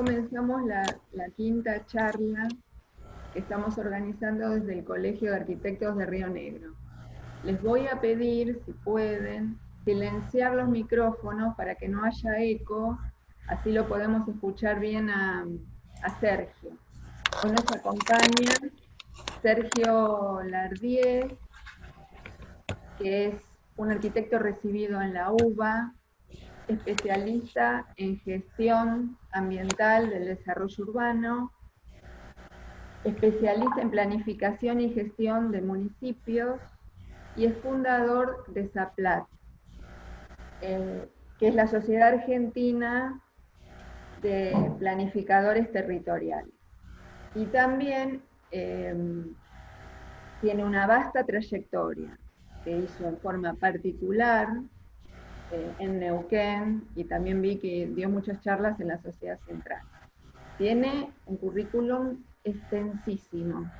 comenzamos la quinta charla que estamos organizando desde el Colegio de Arquitectos de Río Negro. Les voy a pedir, si pueden, silenciar los micrófonos para que no haya eco, así lo podemos escuchar bien a Sergio. Hoy nos acompaña Sergio Lardié, que es un arquitecto recibido en la UBA, especialista en gestión ambiental del desarrollo urbano, especialista en planificación y gestión de municipios y es fundador de SAPLAT, que es la Sociedad Argentina de Planificadores Territoriales. Y también tiene una vasta trayectoria que hizo en forma particular en Neuquén, y también vi que dio muchas charlas en la Sociedad Central. Tiene un currículum extensísimo,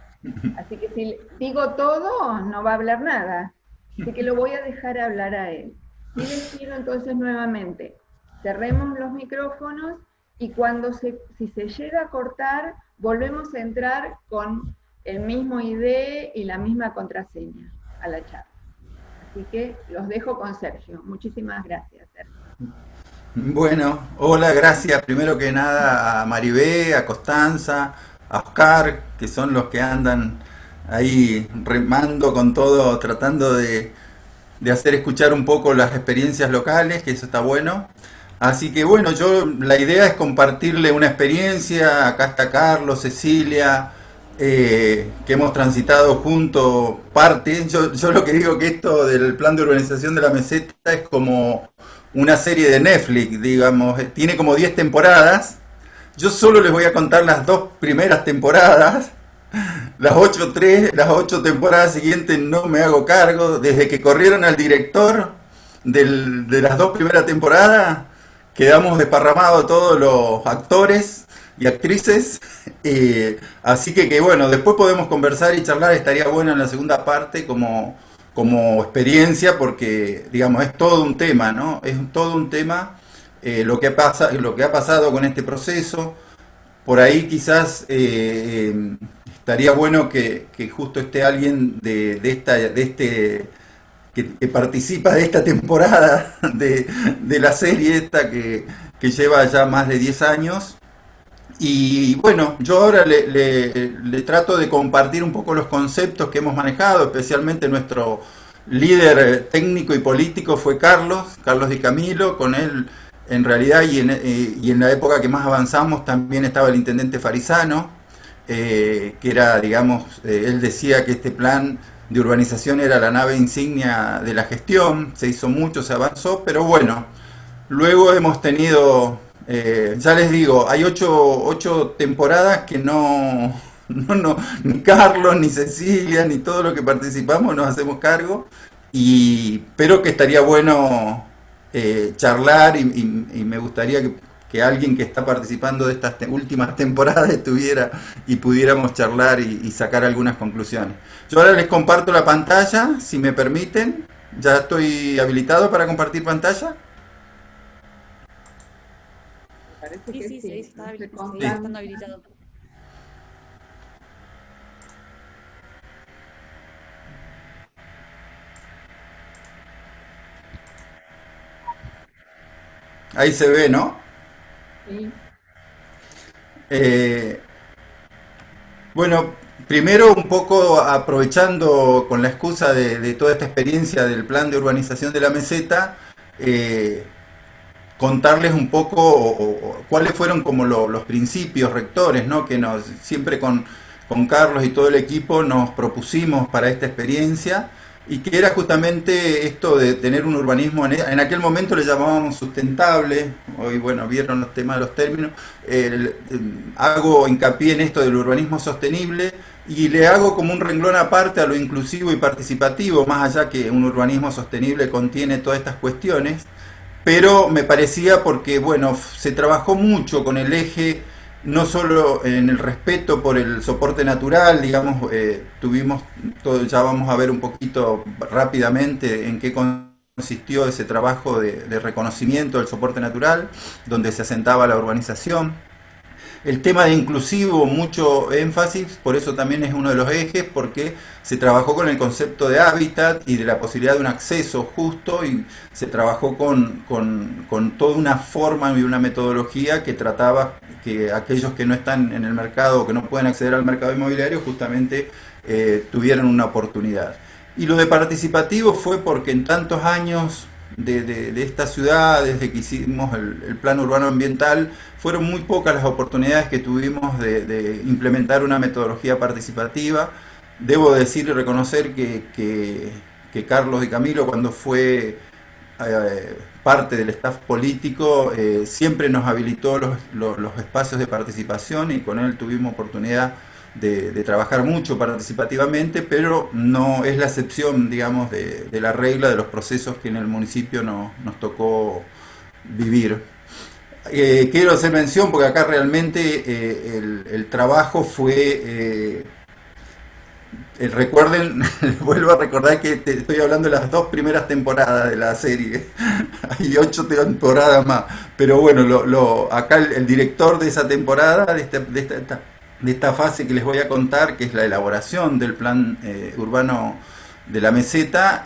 así que si digo todo, no va a hablar nada, así que lo voy a dejar hablar a él. Y les pido entonces nuevamente, cerremos los micrófonos y si se llega a cortar, volvemos a entrar con el mismo ID y la misma contraseña a la charla. Así que los dejo con Sergio. Muchísimas gracias, Sergio. Bueno, hola, gracias primero que nada a Maribé, a Constanza, a Oscar, que son los que andan ahí remando con todo, tratando de hacer escuchar un poco las experiencias locales, que eso está bueno. Así que bueno, la idea es compartirle una experiencia. Acá está Carlos, Cecilia, que hemos transitado juntos parte. Yo lo que digo que esto del plan de urbanización de la meseta es como una serie de Netflix, digamos, tiene como 10 temporadas. Yo solo les voy a contar las 2 primeras temporadas. Las 8 temporadas siguientes no me hago cargo. Desde que corrieron al director de las 2 primeras temporadas, quedamos desparramados todos los actores y actrices. Así que bueno, después podemos conversar y charlar. Estaría bueno en la segunda parte como experiencia, porque digamos es todo un tema, ¿no? Es todo un tema lo que ha pasado con este proceso. Por ahí quizás estaría bueno que justo esté alguien que participa de esta temporada de la serie esta que lleva ya más de 10 años. Y bueno, yo ahora le trato de compartir un poco los conceptos que hemos manejado. Especialmente nuestro líder técnico y político fue Carlos Di Camilo. Con él, en realidad, y en la época que más avanzamos, también estaba el intendente Farisano, que era, digamos, él decía que este plan de urbanización era la nave insignia de la gestión. Se hizo mucho, se avanzó, pero bueno, luego hemos tenido, ya les digo, hay 8 temporadas que ni Carlos, ni Cecilia, ni todo lo que participamos nos hacemos cargo, pero que estaría bueno charlar, y me gustaría que alguien que está participando de estas últimas temporadas estuviera y pudiéramos charlar y sacar algunas conclusiones. Yo ahora les comparto la pantalla, si me permiten. Ya estoy habilitado para compartir pantalla. Me parece Sí, que sí, sí. está, No sé, seguís estando habilitado. Ahí se ve, ¿no? Sí. Eh, bueno, primero un poco aprovechando con la excusa de toda esta experiencia del plan de urbanización de la meseta, eh, contarles un poco cuáles fueron como los principios rectores, ¿no? Que siempre con Carlos y todo el equipo nos propusimos para esta experiencia, y que era justamente esto de tener un urbanismo, en aquel momento le llamábamos sustentable. Hoy, bueno, vieron los temas de los términos. Hago hincapié en esto del urbanismo sostenible, y le hago como un renglón aparte a lo inclusivo y participativo, más allá que un urbanismo sostenible contiene todas estas cuestiones. Pero me parecía, porque bueno, se trabajó mucho con el eje, no solo en el respeto por el soporte natural, digamos, tuvimos todo. Ya vamos a ver un poquito rápidamente en qué consistió ese trabajo de reconocimiento del soporte natural, donde se asentaba la urbanización. El tema de inclusivo, mucho énfasis, por eso también es uno de los ejes, porque se trabajó con el concepto de hábitat y de la posibilidad de un acceso justo y se trabajó con toda una forma y una metodología que trataba que aquellos que no están en el mercado o que no pueden acceder al mercado inmobiliario justamente tuvieran una oportunidad. Y lo de participativo fue porque en tantos años de esta ciudad, desde que hicimos el plan urbano ambiental, fueron muy pocas las oportunidades que tuvimos de implementar una metodología participativa. Debo decir y reconocer que Carlos y Camilo, cuando fue parte del staff político, siempre nos habilitó los espacios de participación y con él tuvimos oportunidad de trabajar mucho participativamente, pero no es la excepción, digamos, de la regla de los procesos que en el municipio nos tocó vivir. Quiero hacer mención porque acá realmente el trabajo fue recuerden, vuelvo a recordar que te estoy hablando de las 2 primeras temporadas de la serie. Hay 8 temporadas más. Pero bueno, acá el director de esa temporada, de esta fase que les voy a contar, que es la elaboración del plan urbano de la meseta,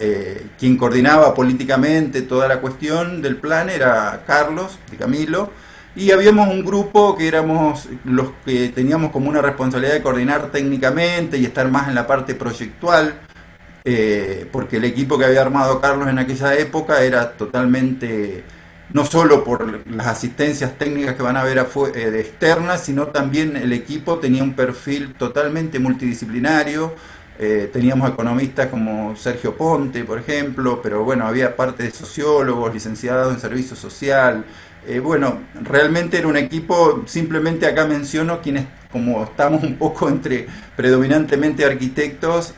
quien coordinaba políticamente toda la cuestión del plan era Carlos de Camilo, y habíamos un grupo que éramos los que teníamos como una responsabilidad de coordinar técnicamente y estar más en la parte proyectual, porque el equipo que había armado Carlos en aquella época era totalmente, no solo por las asistencias técnicas que van a ver de externas, sino también el equipo tenía un perfil totalmente multidisciplinario. Teníamos economistas como Sergio Ponte, por ejemplo, pero bueno, había parte de sociólogos, licenciados en servicio social. Bueno, realmente era un equipo, simplemente acá menciono quienes, como estamos un poco entre predominantemente arquitectos,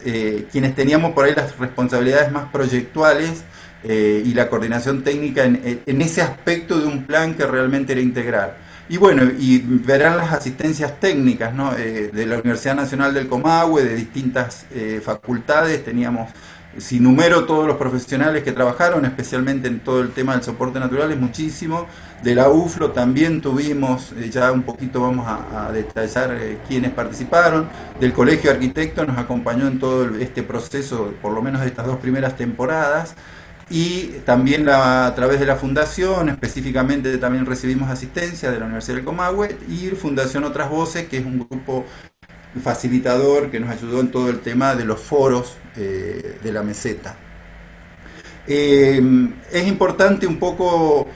quienes teníamos por ahí las responsabilidades más proyectuales y la coordinación técnica en ese aspecto de un plan que realmente era integral. Y bueno, y verán las asistencias técnicas, ¿no? De la Universidad Nacional del Comahue, de distintas facultades, teníamos, si numero todos los profesionales que trabajaron, especialmente en todo el tema del soporte natural, es muchísimo. De la UFLO también tuvimos, ya un poquito vamos a detallar quiénes participaron. Del Colegio de Arquitectos nos acompañó en todo este proceso, por lo menos de estas 2 primeras temporadas. Y también a través de la Fundación, específicamente también recibimos asistencia de la Universidad del Comahue y Fundación Otras Voces, que es un grupo facilitador que nos ayudó en todo el tema de los foros de la meseta. Es importante un poco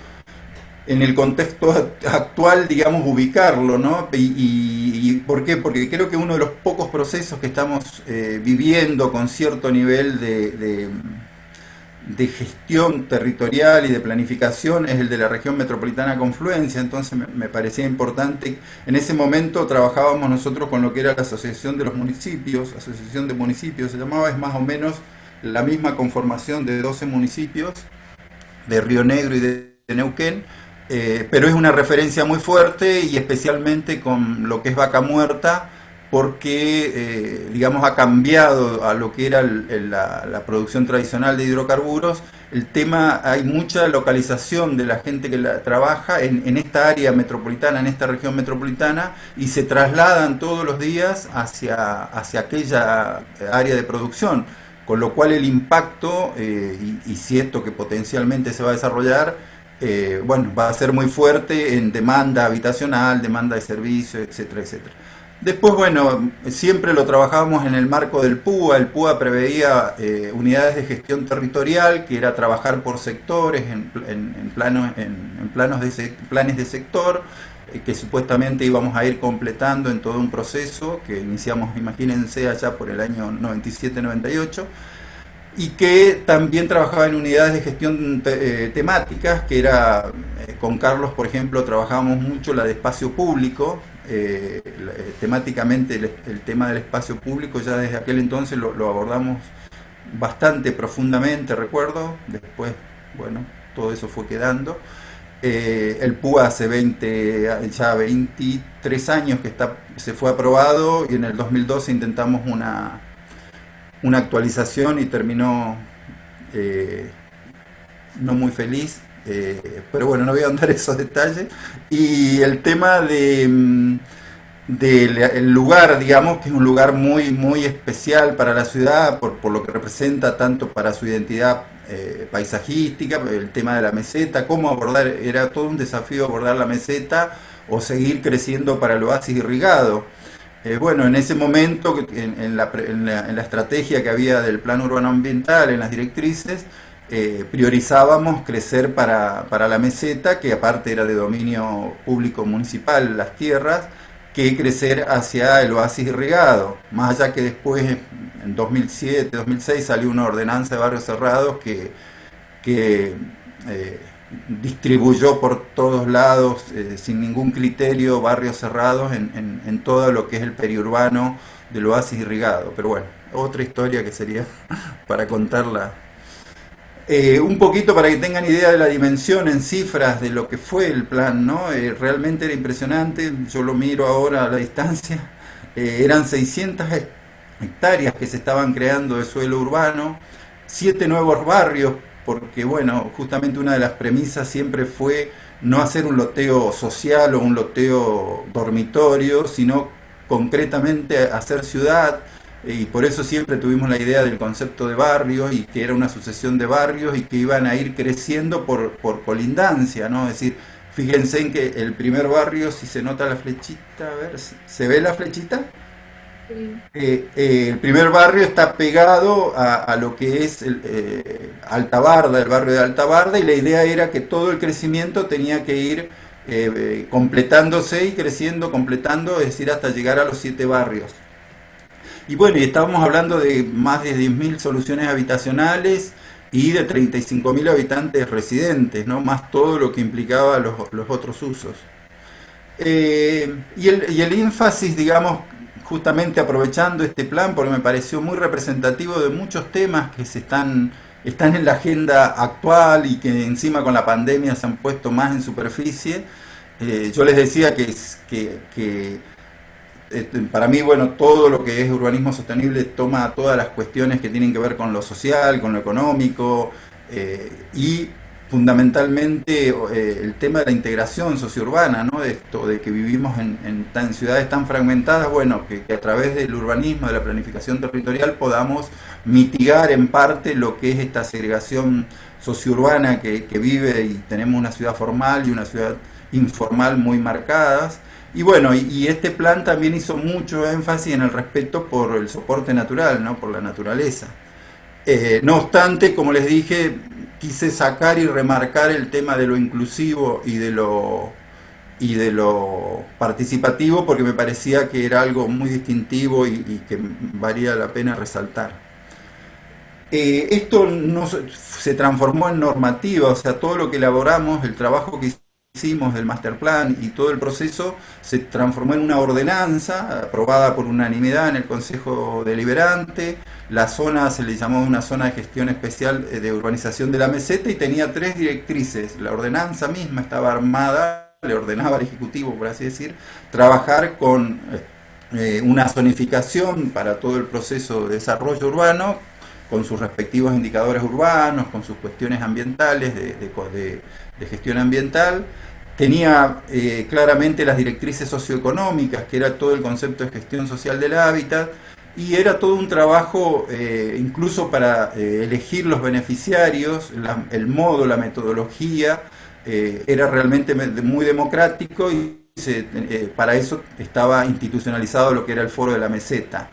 en el contexto actual, digamos, ubicarlo, ¿no? ¿Y por qué? Porque creo que uno de los pocos procesos que estamos viviendo con cierto nivel de gestión territorial y de planificación es el de la región metropolitana Confluencia. Entonces me parecía importante. En ese momento trabajábamos nosotros con lo que era la Asociación de los Municipios, Asociación de Municipios se llamaba, es más o menos la misma conformación de 12 municipios de Río Negro y de Neuquén, pero es una referencia muy fuerte y especialmente con lo que es Vaca Muerta, porque digamos ha cambiado a lo que era la producción tradicional de hidrocarburos. El tema, hay mucha localización de la gente que trabaja en esta área metropolitana, en esta región metropolitana, y se trasladan todos los días hacia aquella área de producción, con lo cual el impacto, y si esto que potencialmente se va a desarrollar, bueno, va a ser muy fuerte en demanda habitacional, demanda de servicios, etcétera, etcétera. Después, bueno, siempre lo trabajábamos en el marco del PUA. El PUA preveía unidades de gestión territorial, que era trabajar por sectores, planes de sector, que supuestamente íbamos a ir completando en todo un proceso que iniciamos, imagínense, allá por el año 97-98. Y que también trabajaba en unidades de gestión temáticas, que era, con Carlos, por ejemplo, trabajábamos mucho la de espacio público. Temáticamente el tema del espacio público ya desde aquel entonces lo abordamos bastante profundamente, recuerdo. Después, bueno, todo eso fue quedando. El PUA hace ya 23 años que se fue aprobado, y en el 2012 intentamos una actualización y terminó no muy feliz. pero bueno, no voy a ahondar esos detalles. Y el tema del lugar, digamos, que es un lugar muy, muy especial para la ciudad, por lo que representa tanto para su identidad paisajística, el tema de la meseta, cómo abordar, era todo un desafío abordar la meseta o seguir creciendo para el oasis irrigado. Bueno, en ese momento, en la estrategia que había del plan urbano ambiental, en las directrices, priorizábamos crecer para la meseta, que aparte era de dominio público municipal, las tierras, que crecer hacia el oasis irrigado. Más allá que después, en 2007, 2006, salió una ordenanza de barrios cerrados que distribuyó por todos lados, sin ningún criterio, barrios cerrados en todo lo que es el periurbano del oasis irrigado. Pero bueno, otra historia que sería para contarla. Un poquito para que tengan idea de la dimensión en cifras de lo que fue el plan, ¿no? Realmente era impresionante, yo lo miro ahora a la distancia, eran 600 hectáreas que se estaban creando de suelo urbano, 7 nuevos barrios, porque bueno, justamente una de las premisas siempre fue no hacer un loteo social o un loteo dormitorio, sino concretamente hacer ciudad, y por eso siempre tuvimos la idea del concepto de barrios y que era una sucesión de barrios y que iban a ir creciendo por colindancia, ¿no? Es decir, fíjense en que el primer barrio, si se nota la flechita, a ver, ¿se ve la flechita? Sí. El primer barrio está pegado a lo que es Alta Barda, el barrio de Alta Barda, y la idea era que todo el crecimiento tenía que ir completándose y creciendo, completando, es decir, hasta llegar a los 7 barrios. Y bueno, y estábamos hablando de más de 10.000 soluciones habitacionales y de 35.000 habitantes residentes, ¿no? Más todo lo que implicaba los otros usos. Y el énfasis, digamos, justamente aprovechando este plan, porque me pareció muy representativo de muchos temas que están en la agenda actual y que encima con la pandemia se han puesto más en superficie. Yo les decía que para mí, bueno, todo lo que es urbanismo sostenible toma todas las cuestiones que tienen que ver con lo social, con lo económico, y fundamentalmente el tema de la integración sociourbana, ¿no? De esto, de que vivimos en ciudades tan fragmentadas, bueno, que a través del urbanismo, de la planificación territorial, podamos mitigar en parte lo que es esta segregación sociourbana que vive, y tenemos una ciudad formal y una ciudad informal muy marcadas. Y bueno, y este plan también hizo mucho énfasis en el respeto por el soporte natural, ¿no? Por la naturaleza. No obstante, como les dije, quise sacar y remarcar el tema de lo inclusivo y de lo participativo, porque me parecía que era algo muy distintivo y que valía la pena resaltar. Esto no se transformó en normativa, o sea, todo lo que elaboramos, el trabajo que hicimos del master plan y todo el proceso se transformó en una ordenanza aprobada por unanimidad en el Consejo Deliberante. La zona se le llamó una zona de gestión especial de urbanización de la meseta y tenía 3 directrices. La ordenanza misma estaba armada, le ordenaba al Ejecutivo, por así decir, trabajar con una zonificación para todo el proceso de desarrollo urbano, con sus respectivos indicadores urbanos, con sus cuestiones ambientales, de gestión ambiental. Tenía claramente las directrices socioeconómicas, que era todo el concepto de gestión social del hábitat, y era todo un trabajo incluso para elegir los beneficiarios, el modo, la metodología, era realmente muy democrático y para eso estaba institucionalizado lo que era el foro de la meseta.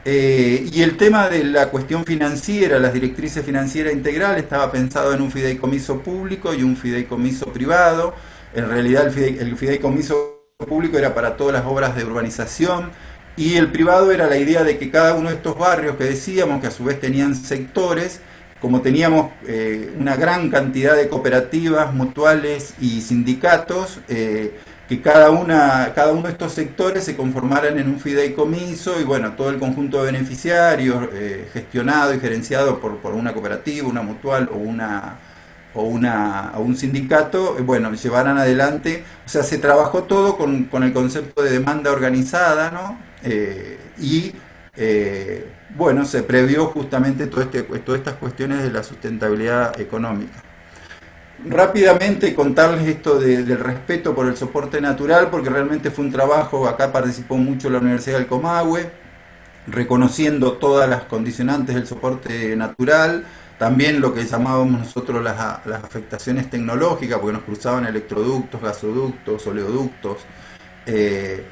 Y el tema de la cuestión financiera, las directrices financieras integrales, estaba pensado en un fideicomiso público y un fideicomiso privado. En realidad el fideicomiso público era para todas las obras de urbanización y el privado era la idea de que cada uno de estos barrios que decíamos, que a su vez tenían sectores, como teníamos una gran cantidad de cooperativas, mutuales y sindicatos, que cada uno de estos sectores se conformaran en un fideicomiso y bueno, todo el conjunto de beneficiarios gestionado y gerenciado por una cooperativa, una mutual o un sindicato, bueno, llevaran adelante, o sea, se trabajó todo con el concepto de demanda organizada, ¿no? Bueno, se previó justamente todas estas cuestiones de la sustentabilidad económica. rápidamente contarles esto del respeto por el soporte natural, porque realmente fue un trabajo, acá participó mucho la Universidad del Comahue, reconociendo todas las condicionantes del soporte natural, también lo que llamábamos nosotros las afectaciones tecnológicas, porque nos cruzaban electroductos, gasoductos, oleoductos. Eh,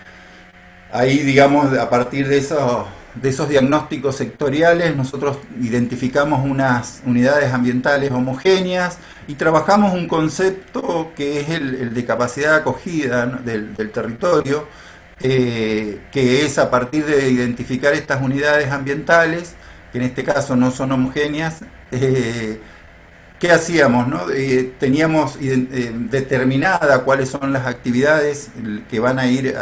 Ahí, digamos, a partir de esos diagnósticos sectoriales, nosotros identificamos unas unidades ambientales homogéneas y trabajamos un concepto que es el de capacidad de acogida, ¿no?, del territorio, que es a partir de identificar estas unidades ambientales, que en este caso no son homogéneas. ¿Qué hacíamos, no? Teníamos determinada cuáles son las actividades que van a ir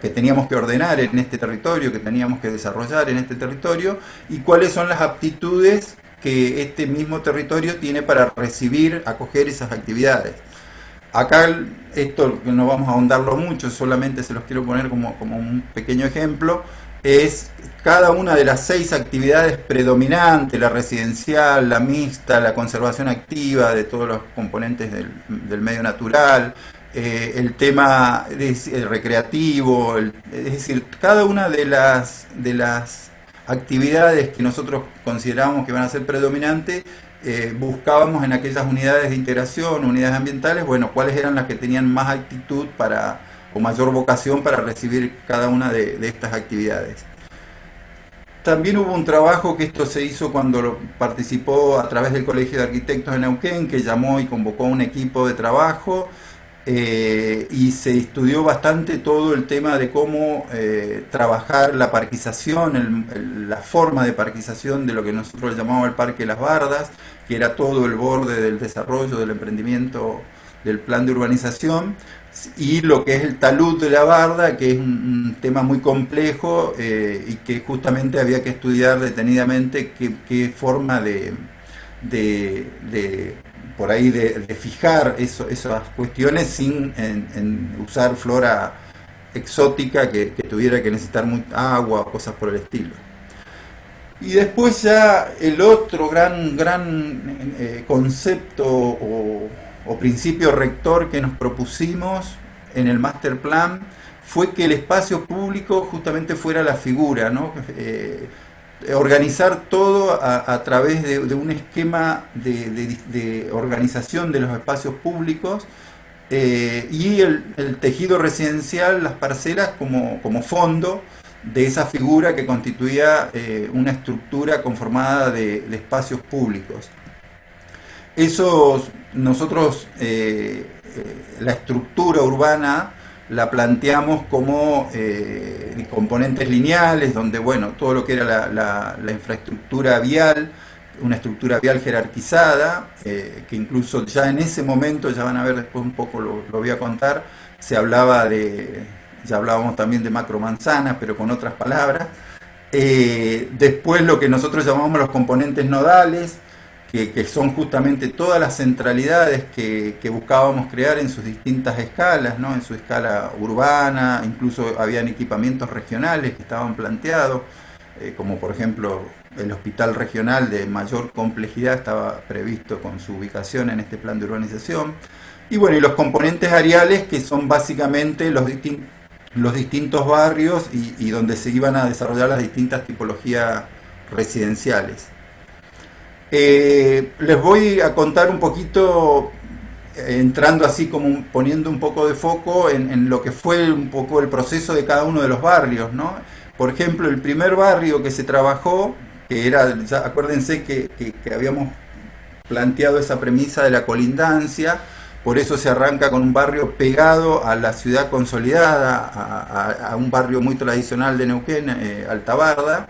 que teníamos que ordenar en este territorio, que teníamos que desarrollar en este territorio, y cuáles son las aptitudes que este mismo territorio tiene para recibir, acoger esas actividades. Acá esto no vamos a ahondarlo mucho, solamente se los quiero poner como un pequeño ejemplo. Es cada una de las 6 actividades predominantes: la residencial, la mixta, la conservación activa de todos los componentes del medio natural, el tema recreativo, es decir, cada una de las actividades que nosotros considerábamos que van a ser predominantes, buscábamos en aquellas unidades de integración, unidades ambientales, bueno, cuáles eran las que tenían más actitud o mayor vocación para recibir cada una de estas actividades. También hubo un trabajo que esto se hizo cuando participó a través del Colegio de Arquitectos de Neuquén, que llamó y convocó un equipo de trabajo, y se estudió bastante todo el tema de cómo trabajar la parquización, la forma de parquización de lo que nosotros llamamos el Parque Las Bardas, que era todo el borde del desarrollo, del emprendimiento del plan de urbanización, y lo que es el talud de la barda, que es un tema muy complejo, y que justamente había que estudiar detenidamente qué forma por ahí de fijar esas cuestiones sin en usar flora exótica que tuviera que necesitar mucha agua o cosas por el estilo. Y después ya el otro gran concepto o principio rector que nos propusimos en el master plan fue que el espacio público justamente fuera la figura, ¿no? Organizar todo a través de un esquema de organización de los espacios públicos, y el tejido residencial, las parcelas como fondo de esa figura que constituía una estructura conformada de espacios públicos. Nosotros la estructura urbana la planteamos como componentes lineales, donde bueno, todo lo que era la infraestructura vial, una estructura vial jerarquizada, que incluso ya en ese momento, ya van a ver después un poco, lo voy a contar, ya hablábamos también de macromanzanas, pero con otras palabras. Después lo que nosotros llamamos los componentes nodales, que son justamente todas las centralidades que buscábamos crear en sus distintas escalas, ¿no? En su escala urbana, incluso habían equipamientos regionales que estaban planteados, como por ejemplo el hospital regional de mayor complejidad estaba previsto con su ubicación en este plan de urbanización. Y bueno, y los componentes áreales, que son básicamente los distintos barrios y donde se iban a desarrollar las distintas tipologías residenciales. Les voy a contar un poquito, entrando así como poniendo un poco de foco en lo que fue un poco el proceso de cada uno de los barrios, ¿no? Por ejemplo, el primer barrio que se trabajó, que era, ya acuérdense que habíamos planteado esa premisa de la colindancia, por eso se arranca con un barrio pegado a la ciudad consolidada, a un barrio muy tradicional de Neuquén, Alta Barda.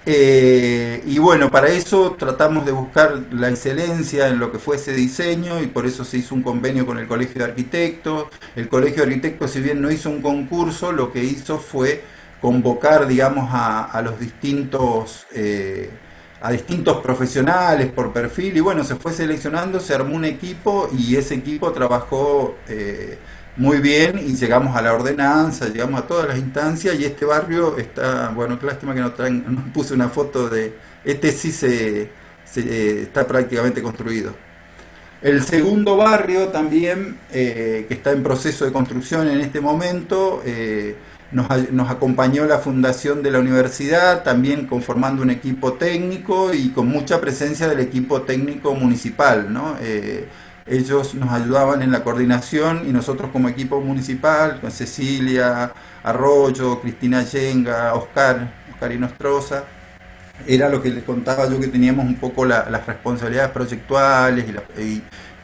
Y bueno, para eso tratamos de buscar la excelencia en lo que fue ese diseño, y por eso se hizo un convenio con el Colegio de Arquitectos. El Colegio de Arquitectos, si bien no hizo un concurso, lo que hizo fue convocar, digamos, a distintos profesionales por perfil, y bueno, se fue seleccionando, se armó un equipo, y ese equipo trabajó muy bien, y llegamos a la ordenanza, llegamos a todas las instancias, y este barrio está, bueno, qué lástima que no puse una foto de, sí está prácticamente construido. El segundo barrio también, que está en proceso de construcción en este momento, nos acompañó la fundación de la universidad, también conformando un equipo técnico y con mucha presencia del equipo técnico municipal, ¿no? Ellos nos ayudaban en la coordinación y nosotros como equipo municipal, con Cecilia Arroyo, Cristina Yenga, Oscar Inostroza, era lo que les contaba yo, que teníamos un poco las responsabilidades proyectuales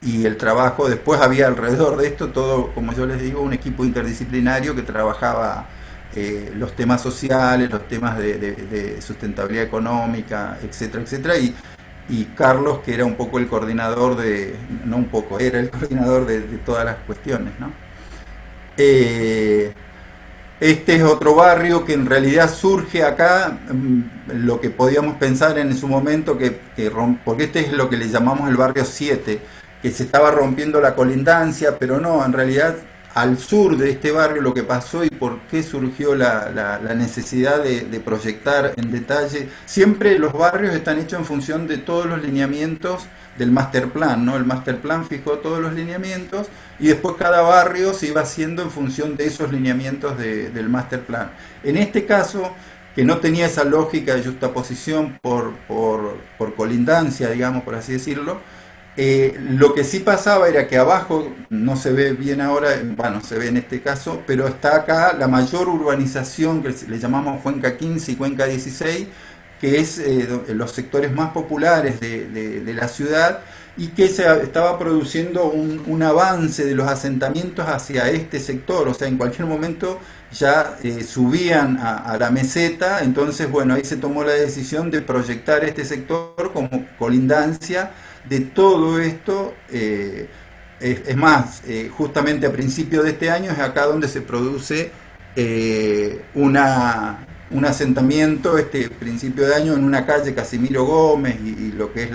y el trabajo. Después había alrededor de esto todo, como yo les digo, un equipo interdisciplinario que trabajaba los temas sociales, los temas de sustentabilidad económica, etcétera, etcétera. Y Carlos, que era un poco el coordinador no un poco, era el coordinador de todas las cuestiones, ¿no? Este es otro barrio que en realidad surge acá, lo que podíamos pensar en su momento, porque este es lo que le llamamos el barrio 7, que se estaba rompiendo la colindancia, pero no, en realidad al sur de este barrio lo que pasó y por qué surgió la necesidad de proyectar en detalle. Siempre los barrios están hechos en función de todos los lineamientos del master plan, ¿no? El master plan fijó todos los lineamientos y después cada barrio se iba haciendo en función de esos lineamientos del master plan. En este caso, que no tenía esa lógica de justaposición por colindancia, digamos, por así decirlo, lo que sí pasaba era que abajo, no se ve bien ahora, bueno, se ve en este caso, pero está acá la mayor urbanización que le llamamos Cuenca 15 y Cuenca 16, que es los sectores más populares de la ciudad, y que se estaba produciendo un avance de los asentamientos hacia este sector. O sea, en cualquier momento ya subían a la meseta. Entonces, bueno, ahí se tomó la decisión de proyectar este sector como colindancia de todo esto. Es más, justamente a principios de este año es acá donde se produce un asentamiento, este principio de año, en una calle Casimiro Gómez, y lo que es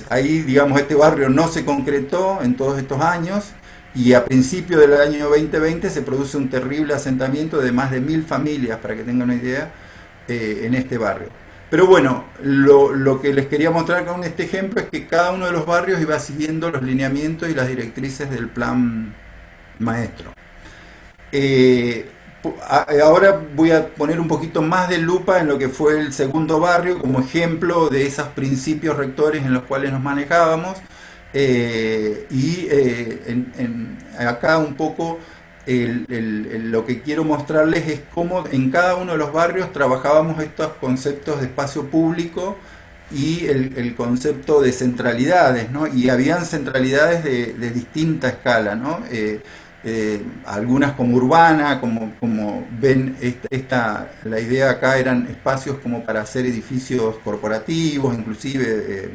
ahí, digamos, este barrio no se concretó en todos estos años, y a principios del año 2020 se produce un terrible asentamiento de más de 1000 familias, para que tengan una idea, en este barrio. Pero bueno, lo que les quería mostrar con este ejemplo es que cada uno de los barrios iba siguiendo los lineamientos y las directrices del plan maestro. Ahora voy a poner un poquito más de lupa en lo que fue el segundo barrio como ejemplo de esos principios rectores en los cuales nos manejábamos, acá un poco lo que quiero mostrarles es cómo en cada uno de los barrios trabajábamos estos conceptos de espacio público y el concepto de centralidades, ¿no? Y habían centralidades de distinta escala, ¿no? Algunas como urbana, como ven, la idea acá eran espacios como para hacer edificios corporativos, inclusive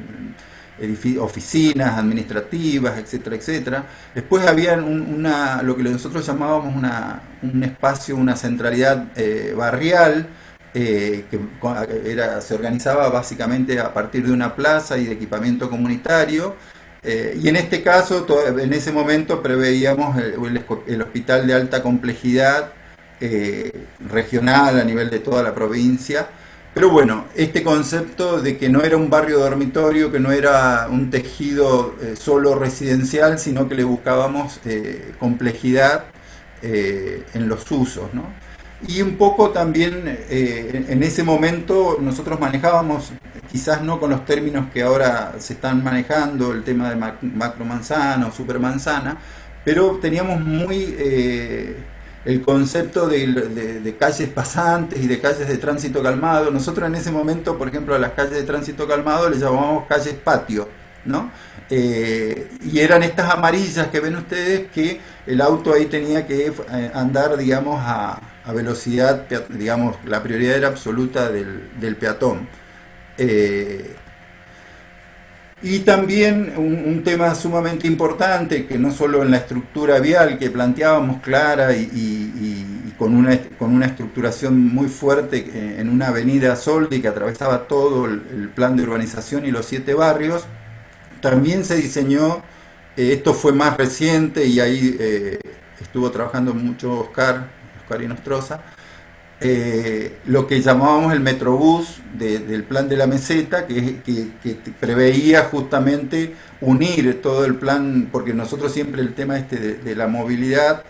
oficinas administrativas, etcétera, etcétera. Después había lo que nosotros llamábamos un espacio, una centralidad barrial, se organizaba básicamente a partir de una plaza y de equipamiento comunitario. Y en este caso, en ese momento preveíamos el hospital de alta complejidad regional a nivel de toda la provincia. Pero bueno, este concepto de que no era un barrio dormitorio, que no era un tejido solo residencial, sino que le buscábamos complejidad en los usos, ¿no? Y un poco también en ese momento nosotros manejábamos, quizás no con los términos que ahora se están manejando, el tema de macromanzana o supermanzana, pero teníamos muy el concepto de calles pasantes y de calles de tránsito calmado. Nosotros en ese momento, por ejemplo, a las calles de tránsito calmado les llamábamos calles patio, ¿no? Y eran estas amarillas que ven ustedes, que el auto ahí tenía que andar, digamos, a velocidad, digamos, la prioridad era absoluta del peatón. Y también un tema sumamente importante, que no solo en la estructura vial que planteábamos clara y con una estructuración muy fuerte en una avenida Soldi que atravesaba todo el plan de urbanización y los 7 barrios, también se diseñó, esto fue más reciente y ahí estuvo trabajando mucho Oscar Inostroza, lo que llamábamos el Metrobús del plan de la meseta, que preveía justamente unir todo el plan, porque nosotros siempre el tema de la movilidad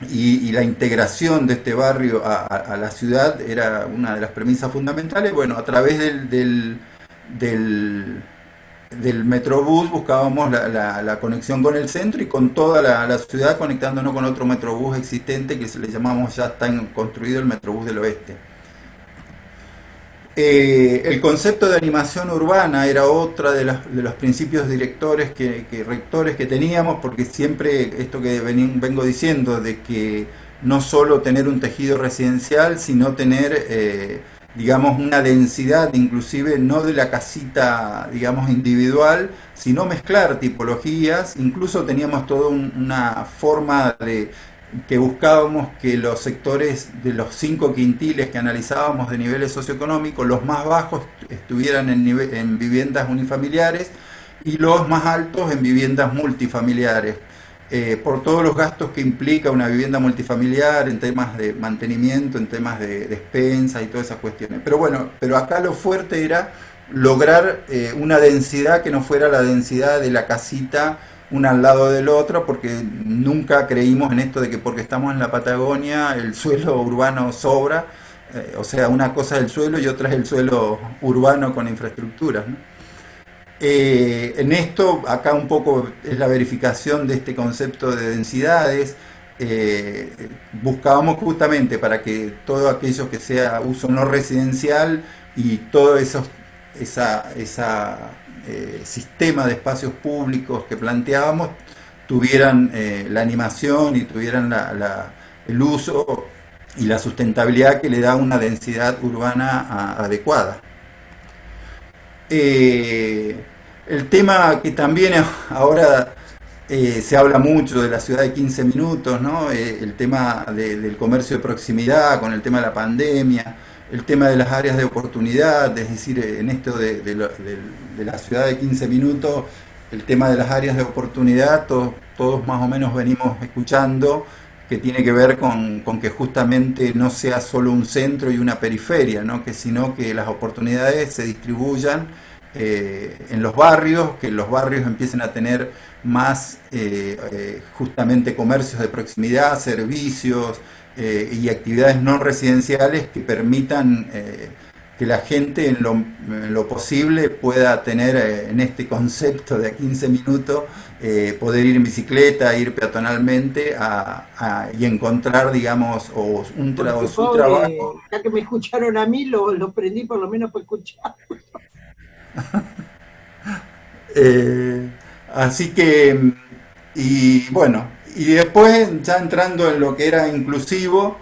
y la integración de este barrio a la ciudad era una de las premisas fundamentales. Bueno, a través del, del Metrobús buscábamos la conexión con el centro y con toda la ciudad, conectándonos con otro Metrobús existente que se le llamamos, ya está construido, el Metrobús del Oeste. El concepto de animación urbana era otra de los principios directores rectores que teníamos, porque siempre esto que vengo diciendo, de que no solo tener un tejido residencial, sino tener, digamos, una densidad, inclusive no de la casita, digamos, individual, sino mezclar tipologías. Incluso teníamos toda una forma de que buscábamos que los sectores de los 5 quintiles que analizábamos de niveles socioeconómicos, los más bajos estuvieran en viviendas unifamiliares y los más altos en viviendas multifamiliares, por todos los gastos que implica una vivienda multifamiliar en temas de mantenimiento, en temas de despensa y todas esas cuestiones. Pero bueno, pero acá lo fuerte era lograr una densidad que no fuera la densidad de la casita una al lado del otro, porque nunca creímos en esto de que porque estamos en la Patagonia el suelo urbano sobra. O sea, una cosa es el suelo y otra es el suelo urbano con infraestructuras, ¿no? En esto, acá un poco es la verificación de este concepto de densidades. Buscábamos justamente para que todo aquello que sea uso no residencial y todo esa sistema de espacios públicos que planteábamos tuvieran la animación y tuvieran el uso y la sustentabilidad que le da una densidad urbana adecuada. El tema que también ahora se habla mucho de la ciudad de 15 minutos, ¿no? El tema del comercio de proximidad con el tema de la pandemia, el tema de las áreas de oportunidad, es decir, en esto de la ciudad de 15 minutos, el tema de las áreas de oportunidad, todos más o menos venimos escuchando, que tiene que ver con que justamente no sea solo un centro y una periferia, ¿no? Sino que las oportunidades se distribuyan en los barrios, que los barrios empiecen a tener más justamente comercios de proximidad, servicios y actividades no residenciales que permitan que la gente en lo posible pueda tener en este concepto de a 15 minutos, poder ir en bicicleta, ir peatonalmente y encontrar, digamos, su trabajo. Ya que me escucharon a mí, lo prendí por lo menos para escuchar. Así que, y bueno, y después ya entrando en lo que era inclusivo,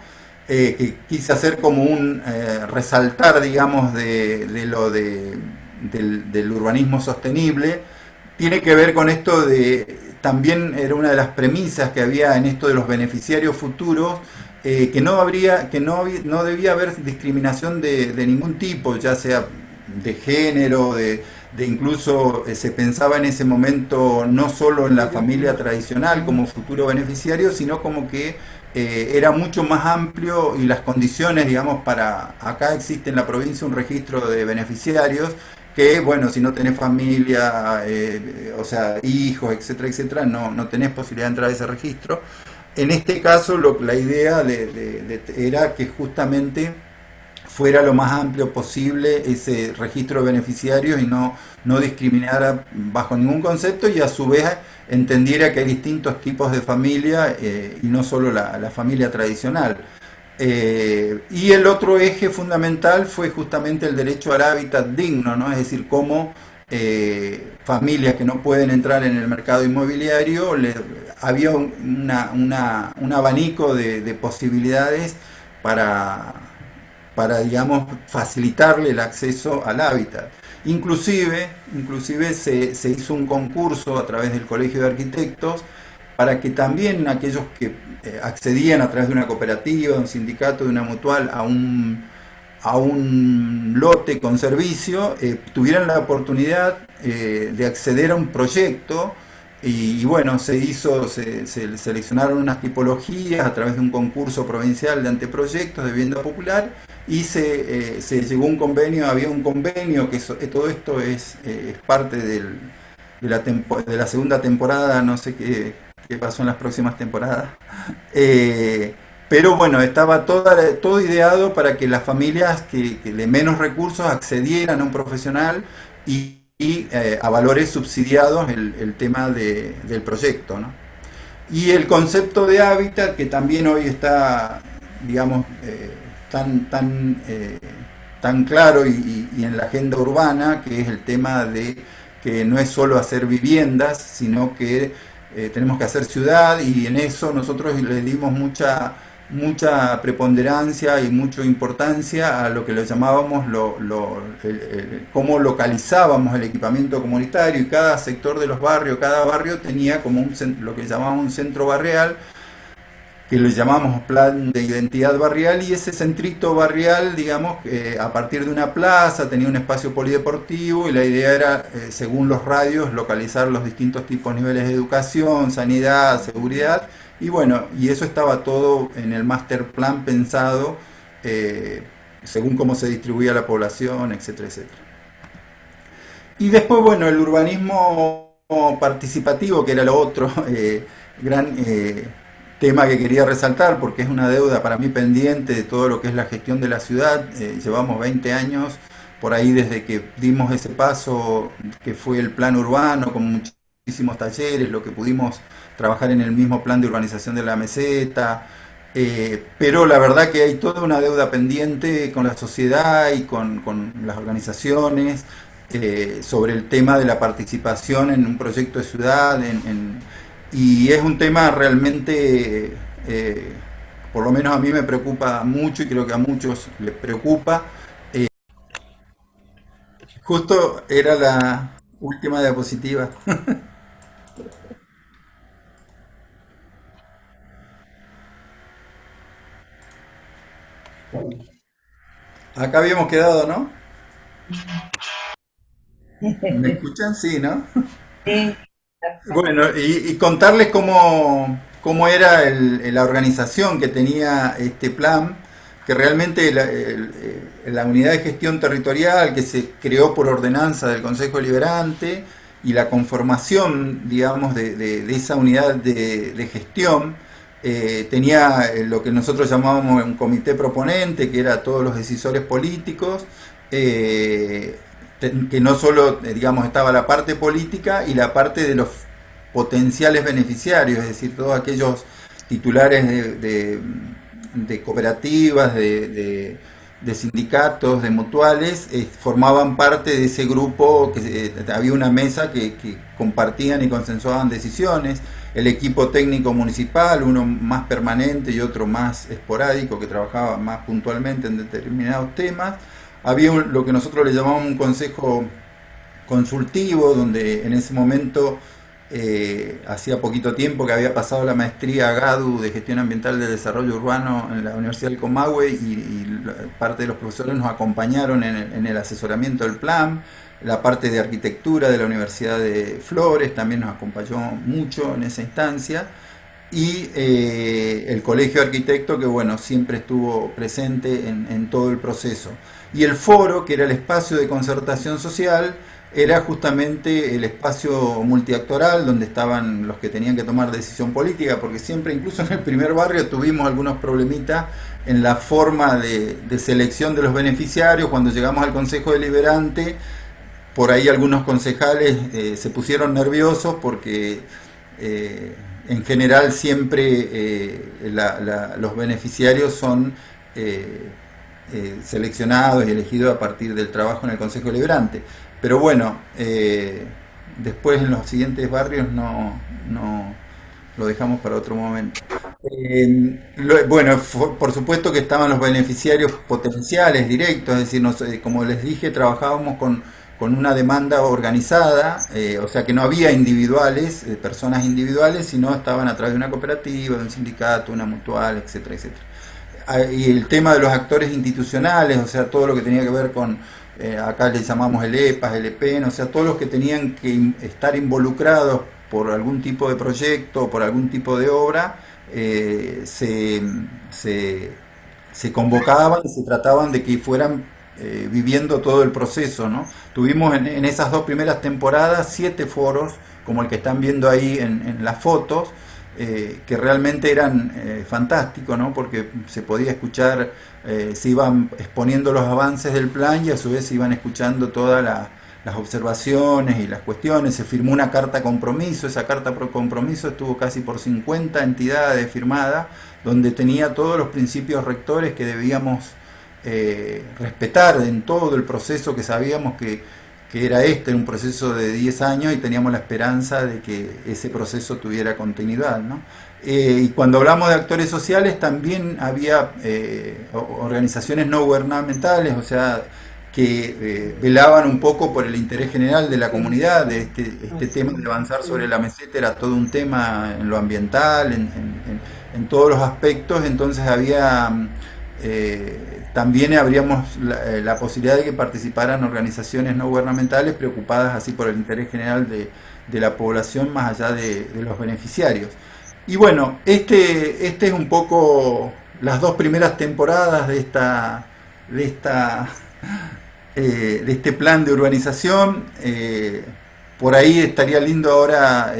que quise hacer como un resaltar, digamos, del urbanismo sostenible, tiene que ver con esto también era una de las premisas que había en esto de los beneficiarios futuros, que no debía haber discriminación de ningún tipo, ya sea de género, incluso se pensaba en ese momento no solo en la familia tradicional como futuro beneficiario, sino como que era mucho más amplio y las condiciones, digamos, acá existe en la provincia un registro de beneficiarios que, bueno, si no tenés familia, o sea, hijos, etcétera, etcétera, no tenés posibilidad de entrar a ese registro. En este caso, la idea era que justamente fuera lo más amplio posible ese registro de beneficiarios y no discriminara bajo ningún concepto, y a su vez entendiera que hay distintos tipos de familia y no solo la familia tradicional. Y el otro eje fundamental fue justamente el derecho al hábitat digno, ¿no? Es decir, cómo familias que no pueden entrar en el mercado inmobiliario, había un abanico de posibilidades para, digamos, facilitarle el acceso al hábitat. Inclusive se hizo un concurso a través del Colegio de Arquitectos para que también aquellos que accedían a través de una cooperativa, de un sindicato, de una mutual, a un lote con servicio, tuvieran la oportunidad de acceder a un proyecto y bueno, se seleccionaron unas tipologías a través de un concurso provincial de anteproyectos de vivienda popular y se llegó a un convenio, había un convenio, todo esto es parte de la segunda temporada, no sé qué pasó en las próximas temporadas. Eh, pero bueno, estaba todo ideado para que las familias que de menos recursos accedieran a un profesional y a valores subsidiados el tema del proyecto, ¿no? Y el concepto de hábitat, que también hoy está, digamos, tan claro y en la agenda urbana, que es el tema de que no es solo hacer viviendas, sino que tenemos que hacer ciudad, y en eso nosotros le dimos mucha preponderancia y mucha importancia a lo que le llamábamos cómo localizábamos el equipamiento comunitario, y cada sector de los barrios, cada barrio tenía como lo que llamábamos un centro barrial, que le llamamos plan de identidad barrial, y ese centrito barrial, digamos, a partir de una plaza tenía un espacio polideportivo, y la idea era, según los radios, localizar los distintos tipos de niveles de educación, sanidad, seguridad, y bueno, y eso estaba todo en el master plan pensado según cómo se distribuía la población, etcétera, etcétera. Y después, bueno, el urbanismo participativo, que era lo otro gran tema que quería resaltar, porque es una deuda para mí pendiente de todo lo que es la gestión de la ciudad. Llevamos 20 años por ahí desde que dimos ese paso, que fue el plan urbano, con muchísimos talleres, lo que pudimos trabajar en el mismo plan de urbanización de la meseta, pero la verdad que hay toda una deuda pendiente con la sociedad y con las organizaciones sobre el tema de la participación en un proyecto de ciudad, y es un tema realmente, por lo menos a mí me preocupa mucho, y creo que a muchos les preocupa. Justo era la última diapositiva. Acá habíamos quedado, ¿no? ¿Me escuchan? Sí, ¿no? Sí, Bueno, y contarles cómo era la organización que tenía este plan, que realmente la unidad de gestión territorial que se creó por ordenanza del Consejo Deliberante, y la conformación, digamos, de esa unidad de gestión, tenía lo que nosotros llamábamos un comité proponente, que era todos los decisores políticos, que no solo, digamos, estaba la parte política y la parte de los potenciales beneficiarios, es decir, todos aquellos titulares de cooperativas, de sindicatos, de mutuales, formaban parte de ese grupo, que había una mesa que compartían y consensuaban decisiones, el equipo técnico municipal, uno más permanente y otro más esporádico, que trabajaba más puntualmente en determinados temas. Había lo que nosotros le llamamos un consejo consultivo, donde en ese momento, hacía poquito tiempo que había pasado la maestría GADU de Gestión Ambiental de Desarrollo Urbano en la Universidad del Comahue, y parte de los profesores nos acompañaron en el asesoramiento del plan. La parte de arquitectura de la Universidad de Flores también nos acompañó mucho en esa instancia, y el Colegio de Arquitectos, que bueno, siempre estuvo presente en todo el proceso. Y el foro, que era el espacio de concertación social, era justamente el espacio multiactoral donde estaban los que tenían que tomar decisión política, porque siempre, incluso en el primer barrio, tuvimos algunos problemitas en la forma de selección de los beneficiarios. Cuando llegamos al Consejo Deliberante, por ahí algunos concejales se pusieron nerviosos porque en general siempre los beneficiarios son seleccionados y elegidos a partir del trabajo en el Consejo Deliberante. Pero bueno, después en los siguientes barrios no lo dejamos para otro momento. Bueno, por supuesto que estaban los beneficiarios potenciales directos, es decir, como les dije, trabajábamos con una demanda organizada, o sea que no había individuales, personas individuales, sino estaban a través de una cooperativa, de un sindicato, una mutual, etcétera, etcétera. Y el tema de los actores institucionales, o sea, todo lo que tenía que ver con, acá le llamamos el EPAS, el EPEN, o sea, todos los que tenían que estar involucrados por algún tipo de proyecto o por algún tipo de obra, se, se convocaban y se trataban de que fueran viviendo todo el proceso, ¿no? Tuvimos en esas dos primeras temporadas 7 foros, como el que están viendo ahí en las fotos, que realmente eran fantásticos, ¿no? Porque se podía escuchar, se iban exponiendo los avances del plan y a su vez se iban escuchando todas las observaciones y las cuestiones. Se firmó una carta compromiso, esa carta por compromiso estuvo casi por 50 entidades firmada, donde tenía todos los principios rectores que debíamos respetar en todo el proceso, que sabíamos que era un proceso de 10 años y teníamos la esperanza de que ese proceso tuviera continuidad, ¿no? Y cuando hablamos de actores sociales también había organizaciones no gubernamentales, o sea, que velaban un poco por el interés general de la comunidad. De este tema de avanzar sobre la meseta era todo un tema en lo ambiental, en todos los aspectos. Entonces había también habríamos la posibilidad de que participaran organizaciones no gubernamentales preocupadas así por el interés general de la población más allá de los beneficiarios. Y bueno, este es un poco las dos primeras temporadas de este plan de urbanización. Por ahí estaría lindo ahora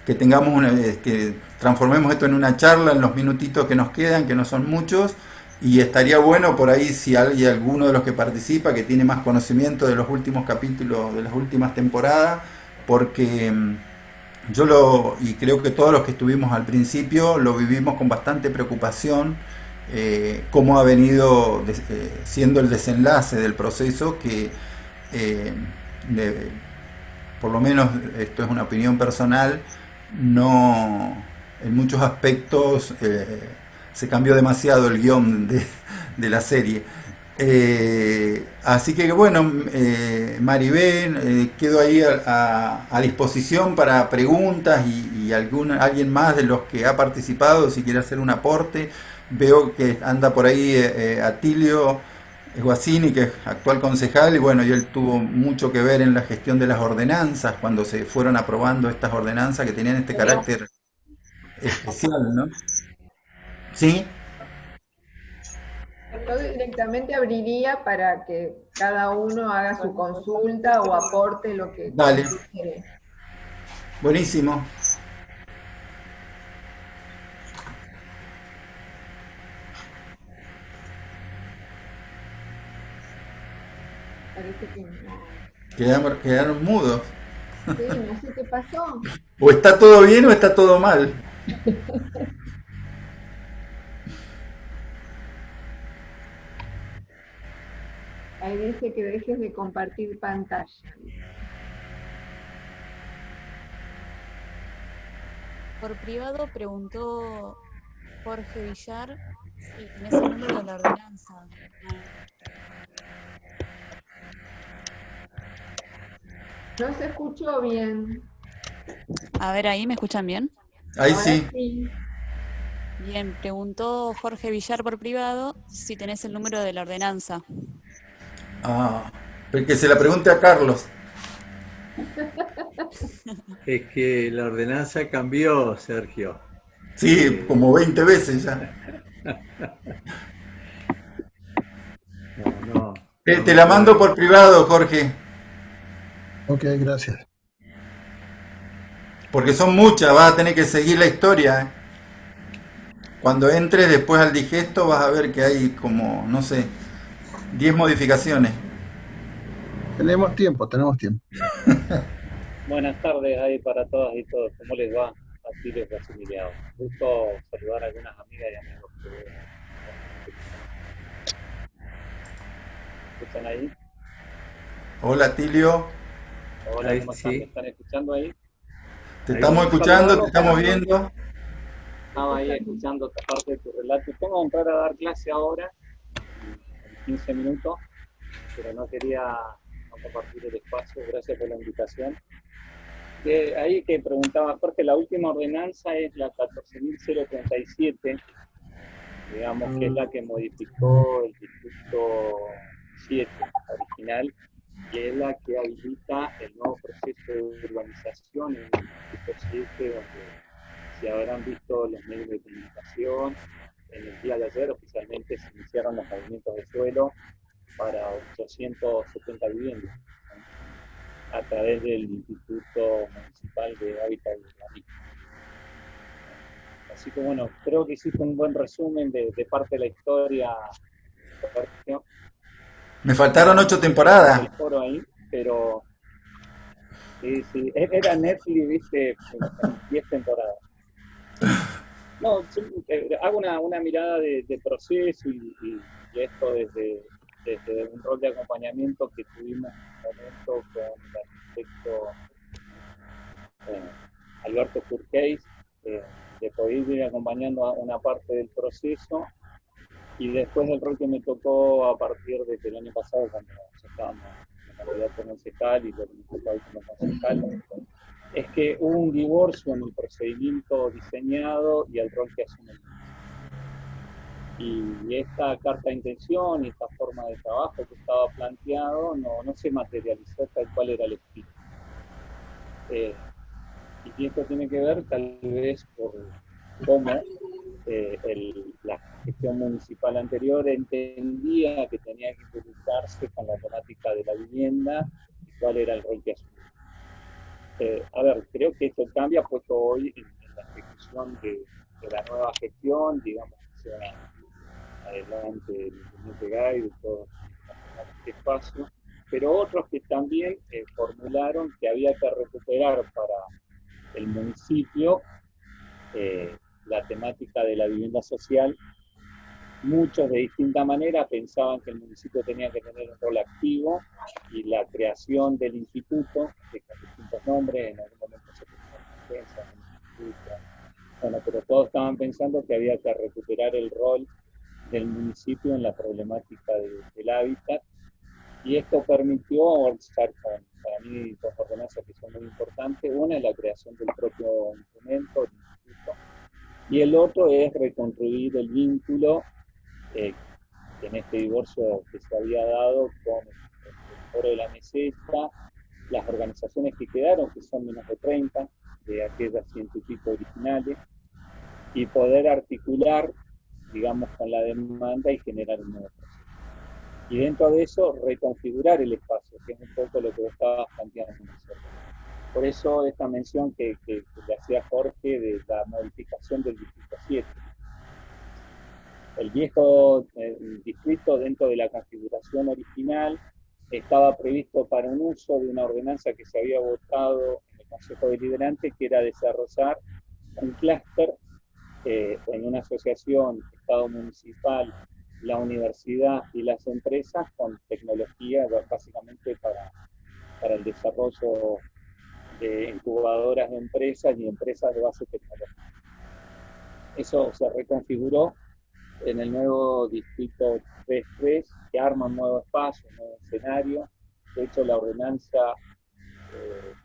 que tengamos que transformemos esto en una charla en los minutitos que nos quedan, que no son muchos, y estaría bueno por ahí si hay alguno de los que participa que tiene más conocimiento de los últimos capítulos, de las últimas temporadas, porque y creo que todos los que estuvimos al principio lo vivimos con bastante preocupación, cómo ha venido siendo el desenlace del proceso que, eh, por lo menos esto es una opinión personal, no, en muchos aspectos se cambió demasiado el guión de la serie. Así que bueno, Maribel, quedo ahí a disposición para preguntas y alguien más de los que ha participado, si quiere hacer un aporte. Veo que anda por ahí Atilio Guasini, que es actual concejal, y bueno, y él tuvo mucho que ver en la gestión de las ordenanzas, cuando se fueron aprobando estas ordenanzas que tenían este carácter especial, ¿no? ¿Sí? Yo directamente abriría para que cada uno haga su consulta o aporte lo que Dale, considere. buenísimo. Parece que no. Quedaron mudos. Sí, no sé qué pasó. O está todo bien o está todo mal. Ahí dice que dejes de compartir pantalla. Por privado preguntó Jorge Villar si tenés el número de la ordenanza. No se escuchó bien. A ver, ahí, ¿me escuchan bien? Ahí Ahora sí. sí. Bien, preguntó Jorge Villar por privado si tenés el número de la ordenanza. Ah, pero que se la pregunte a Carlos. Es que la ordenanza cambió, Sergio. Sí, como 20 veces ya. No, Te la mando por privado, Jorge, Ok, gracias. porque son muchas, vas a tener que seguir la historia. Cuando entres después al digesto vas a ver que hay como, no sé, 10 modificaciones. Tenemos tiempo, tenemos tiempo. Buenas tardes ahí para todas y todos. ¿Cómo les va? Aquí les Maximiliano. Gusto saludar a algunas amigas y amigos que están ahí. Hola, Tilio. Hola, Ahí ¿cómo están? sí. ¿Me están escuchando ahí? Te estamos escuchando, te estamos viendo. Estaba ahí escuchando esta parte de tu relato. Tengo que entrar a dar clase ahora, en 15 minutos, pero no quería no compartir el espacio. Gracias por la invitación. Ahí que preguntaba Jorge, la última ordenanza es la 14.037, digamos que es la que modificó el distrito 7 original, y es la que habilita el nuevo proceso de urbanización en el Distrito 7, donde se habrán visto los medios de comunicación. En el día de ayer oficialmente se iniciaron los movimientos de suelo para 870 viviendas, ¿no?, a través del Instituto Municipal de Hábitat y Urbanismo. Así que bueno, creo que hiciste un buen resumen de parte de la historia, Sergio. Me faltaron 8 temporadas. El foro ahí, pero sí, era Netflix, viste, en 10 temporadas. No, hago una mirada de proceso y esto desde un rol de acompañamiento que tuvimos en un momento con el arquitecto Alberto Furqueis, de poder ir acompañando a una parte del proceso, y después el rol que me tocó a partir desde el año pasado, cuando ya estábamos en realidad como concejal y lo que me tocó hoy como concejal, es que hubo un divorcio en el procedimiento diseñado y el rol que asume el municipio. Y esta carta de intención y esta forma de trabajo que estaba planteado no se materializó tal cual era el espíritu. Y esto tiene que ver tal vez por cómo la gestión municipal anterior entendía que tenía que involucrarse con la temática de la vivienda y cuál era el rol que asumía. A ver, creo que esto cambia puesto hoy en la ejecución de la nueva gestión, digamos que sea adelante el intendente Gay, de todo este espacio, pero otros que también formularon que había que recuperar para el municipio la temática de la vivienda social. Muchos de distinta manera pensaban que el municipio tenía que tener un rol activo, y la creación del instituto, que con distintos nombres, en algún momento se pensó en defensa, bueno, pero todos estaban pensando que había que recuperar el rol del municipio en la problemática del hábitat, y esto permitió avanzar con, para mí, dos ordenanzas que son muy importantes. Una es la creación del propio instrumento, el instituto, y el otro es reconstruir el vínculo en este divorcio que se había dado con el Foro de la Meseta, las organizaciones que quedaron, que son menos de 30, de aquellas 100 y pico originales, y poder articular, digamos, con la demanda y generar un nuevo proceso. Y dentro de eso, reconfigurar el espacio, que es un poco lo que vos estabas planteando. Por eso esta mención que le hacía Jorge de la modificación del Distrito 7. El viejo distrito, dentro de la configuración original, estaba previsto para un uso de una ordenanza que se había votado en el Consejo Deliberante, que era desarrollar un clúster en una asociación Estado municipal, la universidad y las empresas, con tecnología básicamente para el desarrollo de incubadoras de empresas y empresas de base tecnológica. Eso se reconfiguró en el nuevo distrito 3.3, que arma un nuevo espacio, un nuevo escenario. De hecho, la ordenanza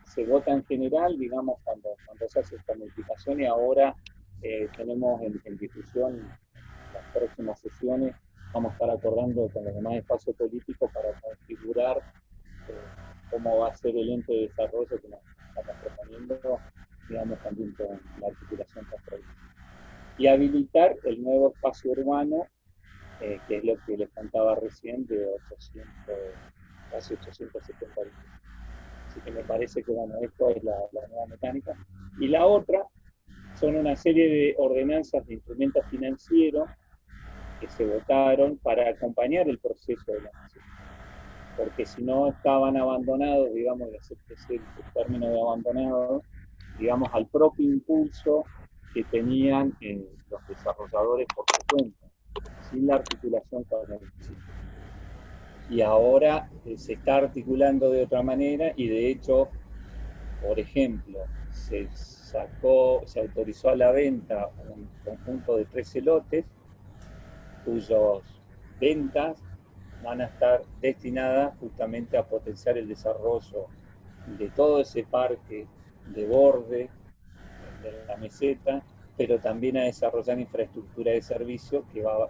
se vota en general, digamos, cuando se hace esta modificación, y ahora tenemos en discusión las próximas sesiones. Vamos a estar acordando con los demás espacios políticos para configurar cómo va a ser el ente de desarrollo que nos estamos proponiendo, digamos, también con la articulación con provincias. Y habilitar el nuevo espacio urbano, que es lo que les contaba recién, de casi 870 viviendas. Así que me parece que, bueno, esto es la nueva mecánica. Y la otra son una serie de ordenanzas de instrumentos financieros que se votaron para acompañar el proceso de la nación. Porque si no estaban abandonados, digamos, el término de abandonados, digamos, al propio impulso que tenían los desarrolladores por su cuenta, sin la articulación con el municipio. Y ahora se está articulando de otra manera, y de hecho, por ejemplo, se autorizó a la venta un conjunto de 13 lotes, cuyas ventas van a estar destinadas justamente a potenciar el desarrollo de todo ese parque de borde de la meseta, pero también a desarrollar infraestructura de servicio que va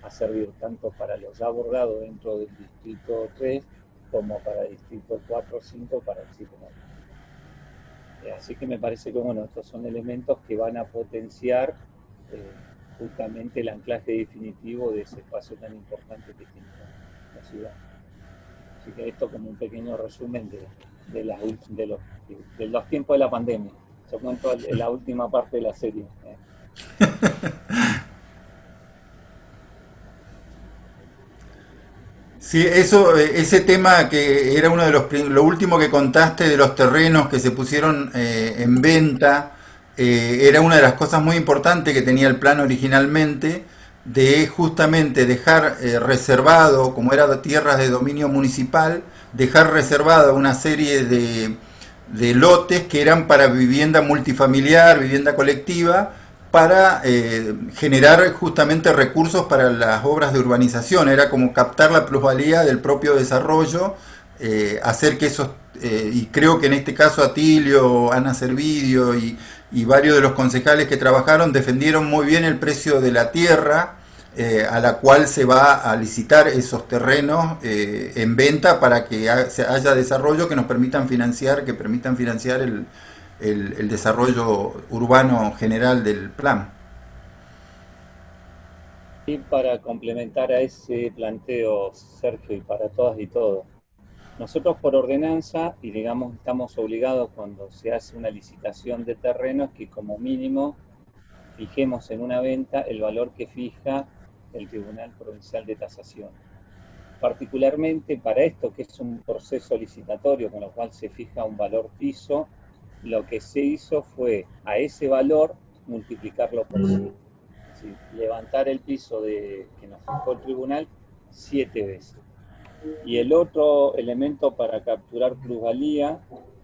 a servir tanto para los ya abordados dentro del Distrito 3, como para Distrito 4 o 5 para el Distrito 9. Así que me parece que bueno, estos son elementos que van a potenciar justamente el anclaje definitivo de ese espacio tan importante que tiene la ciudad. Así que esto como un pequeño resumen de los tiempos de la pandemia. Yo cuento la última parte de la serie. Sí, eso, ese tema que era uno de lo último que contaste de los terrenos que se pusieron en venta, era una de las cosas muy importantes que tenía el plan originalmente, de justamente dejar reservado, como era tierras de dominio municipal, dejar reservada una serie de lotes que eran para vivienda multifamiliar, vivienda colectiva, para generar justamente recursos para las obras de urbanización. Era como captar la plusvalía del propio desarrollo, hacer que esos, y creo que en este caso Atilio, Ana Servidio y varios de los concejales que trabajaron defendieron muy bien el precio de la tierra, a la cual se va a licitar esos terrenos en venta para que haya desarrollo que nos permitan financiar, el desarrollo urbano general del plan. Y para complementar a ese planteo, Sergio, y para todas y todos, nosotros por ordenanza, y digamos estamos obligados cuando se hace una licitación de terrenos que como mínimo fijemos en una venta el valor que fija el Tribunal Provincial de Tasación. Particularmente para esto, que es un proceso licitatorio con lo cual se fija un valor piso, lo que se hizo fue a ese valor multiplicarlo por 7. Es decir, levantar el piso que nos fijó el tribunal 7 veces. Y el otro elemento para capturar plusvalía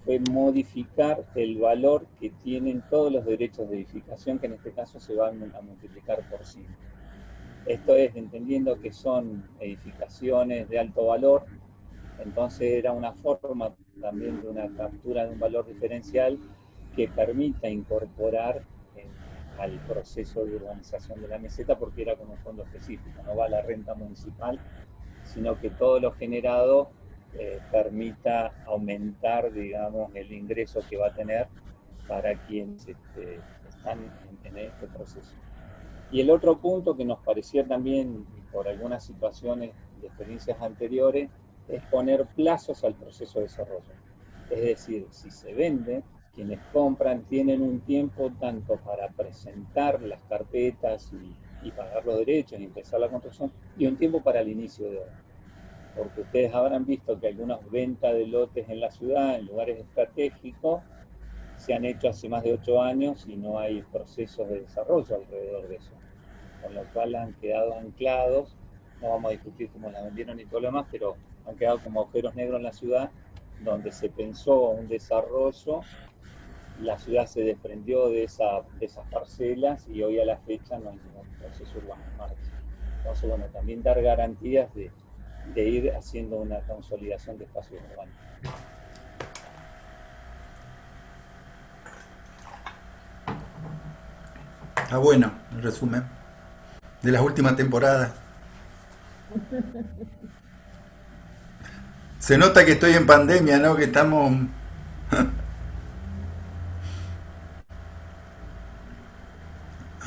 fue modificar el valor que tienen todos los derechos de edificación, que en este caso se van a multiplicar por 5. Esto es entendiendo que son edificaciones de alto valor, entonces era una forma también de una captura de un valor diferencial que permita incorporar al proceso de urbanización de la meseta, porque era con un fondo específico, no va a la renta municipal, sino que todo lo generado permita aumentar, digamos, el ingreso que va a tener para quienes están en este proceso. Y el otro punto que nos parecía también, por algunas situaciones de experiencias anteriores, es poner plazos al proceso de desarrollo. Es decir, si se vende, quienes compran tienen un tiempo tanto para presentar las carpetas y pagar los derechos y empezar la construcción, y un tiempo para el inicio de obra. Porque ustedes habrán visto que algunas ventas de lotes en la ciudad, en lugares estratégicos, se han hecho hace más de 8 años y no hay procesos de desarrollo alrededor de eso. Con lo cual han quedado anclados, no vamos a discutir cómo las vendieron y todo lo demás, pero han quedado como agujeros negros en la ciudad, donde se pensó un desarrollo, la ciudad se desprendió de esas parcelas y hoy a la fecha no hay ningún proceso urbano en marcha. Entonces, bueno, también dar garantías de ir haciendo una consolidación de espacios urbanos. Está bueno el resumen de las últimas temporadas. Se nota que estoy en pandemia, ¿no? Que estamos...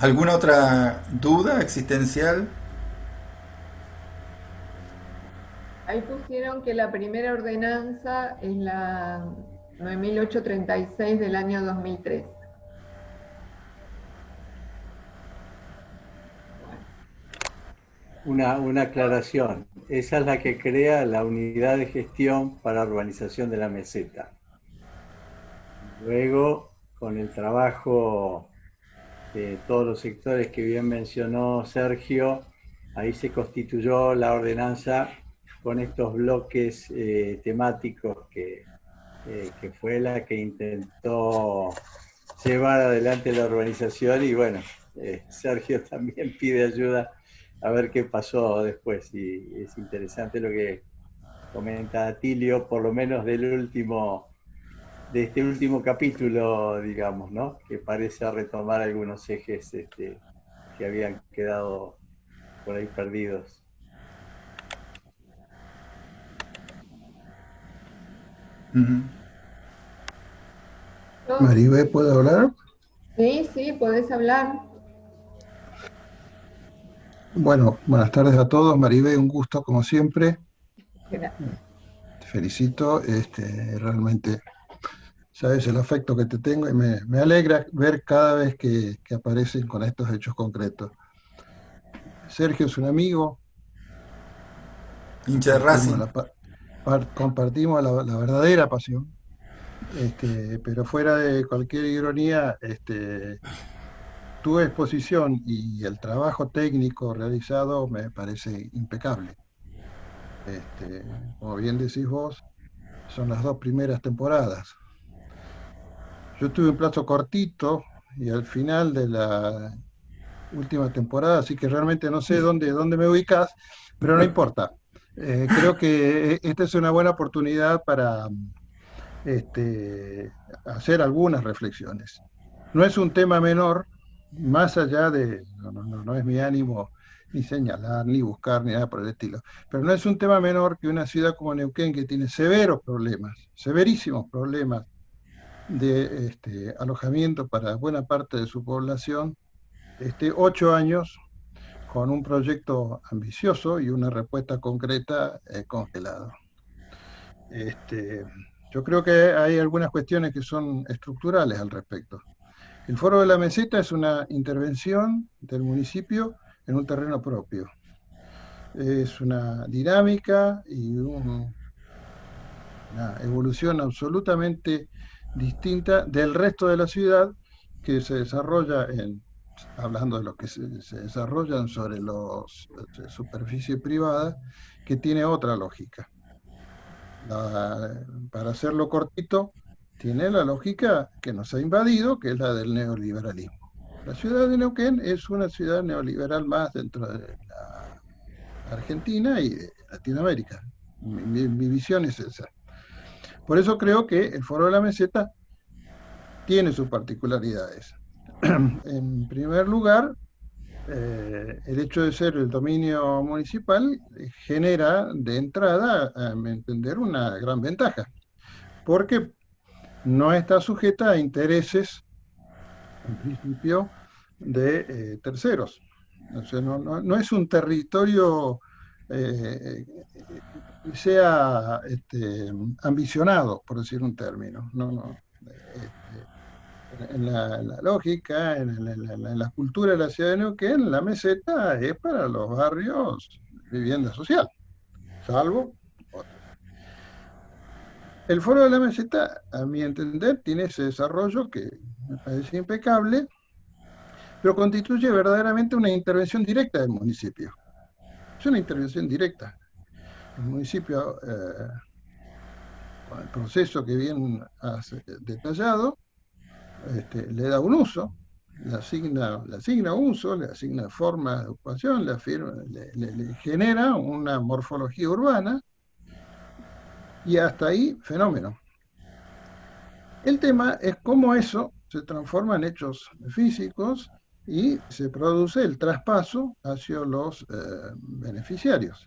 ¿Alguna otra duda existencial? Ahí pusieron que la primera ordenanza es la 9836 del año 2003. Una aclaración. Esa es la que crea la unidad de gestión para urbanización de la meseta. Luego, con el trabajo de todos los sectores que bien mencionó Sergio, ahí se constituyó la ordenanza con estos bloques temáticos que fue la que intentó llevar adelante la urbanización y bueno, Sergio también pide ayuda a ver qué pasó después y es interesante lo que comenta Atilio, por lo menos de este último capítulo, digamos, ¿no? Que parece retomar algunos ejes que habían quedado por ahí perdidos. Ujú. Yo- Maribé, ¿puedo hablar? Sí, sí, podés hablar. Bueno, buenas tardes a todos. Maribé, un gusto como siempre. Gracias. Te felicito. Realmente sabes el afecto que te tengo y me alegra ver cada vez que aparecen con estos hechos concretos. Sergio es un amigo, Hincha de compartimos Racing. compartimos la verdadera pasión, pero fuera de cualquier ironía, tu exposición y el trabajo técnico realizado me parece impecable. Como bien decís vos, son las dos primeras temporadas. Yo tuve un plazo cortito y al final de la última temporada, así que realmente no sé dónde me ubicás, pero no importa. Creo que esta es una buena oportunidad para hacer algunas reflexiones. No es un tema menor, más allá de, no es mi ánimo ni señalar, ni buscar, ni nada por el estilo, pero no es un tema menor que una ciudad como Neuquén, que tiene severos problemas, severísimos problemas de alojamiento para buena parte de su población, 8 años con un proyecto ambicioso y una respuesta concreta congelado. Este, yo creo que hay algunas cuestiones que son estructurales al respecto. El Foro de la Meseta es una intervención del municipio en un terreno propio. Es una dinámica y una evolución absolutamente distinta del resto de la ciudad que se desarrolla hablando de lo que se desarrollan sobre los superficie privada, que tiene otra lógica. Para hacerlo cortito, tiene la lógica que nos ha invadido, que es la del neoliberalismo. La ciudad de Neuquén es una ciudad neoliberal más dentro de la Argentina y de Latinoamérica. Mi visión es esa. Por eso creo que el Foro de la Meseta tiene sus particularidades. En primer lugar, el hecho de ser el dominio municipal genera de entrada, a mi entender, una gran ventaja, porque no está sujeta a intereses, en principio, de terceros. O sea, no es un territorio que sea ambicionado, por decir un término. No. En la lógica, en la cultura de la ciudad de Neuquén, la meseta es para los barrios de vivienda social, salvo otros. El Foro de la Meseta, a mi entender, tiene ese desarrollo que me parece impecable, pero constituye verdaderamente una intervención directa del municipio. Es una intervención directa. El municipio, con el proceso que bien has detallado, le da un uso, le asigna uso, le asigna forma de ocupación, le genera una morfología urbana, y hasta ahí, fenómeno. El tema es cómo eso se transforma en hechos físicos y se produce el traspaso hacia los beneficiarios.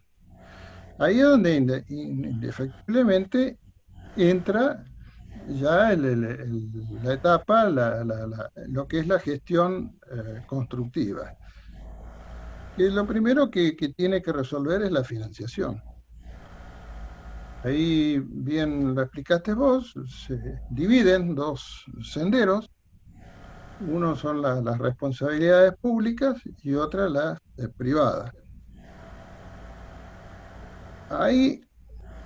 Ahí es donde indefectiblemente entra ya la etapa, lo que es la gestión constructiva. Que lo primero que tiene que resolver es la financiación. Ahí bien lo explicaste vos, se dividen dos senderos. Uno son las responsabilidades públicas y otra las privadas. Ahí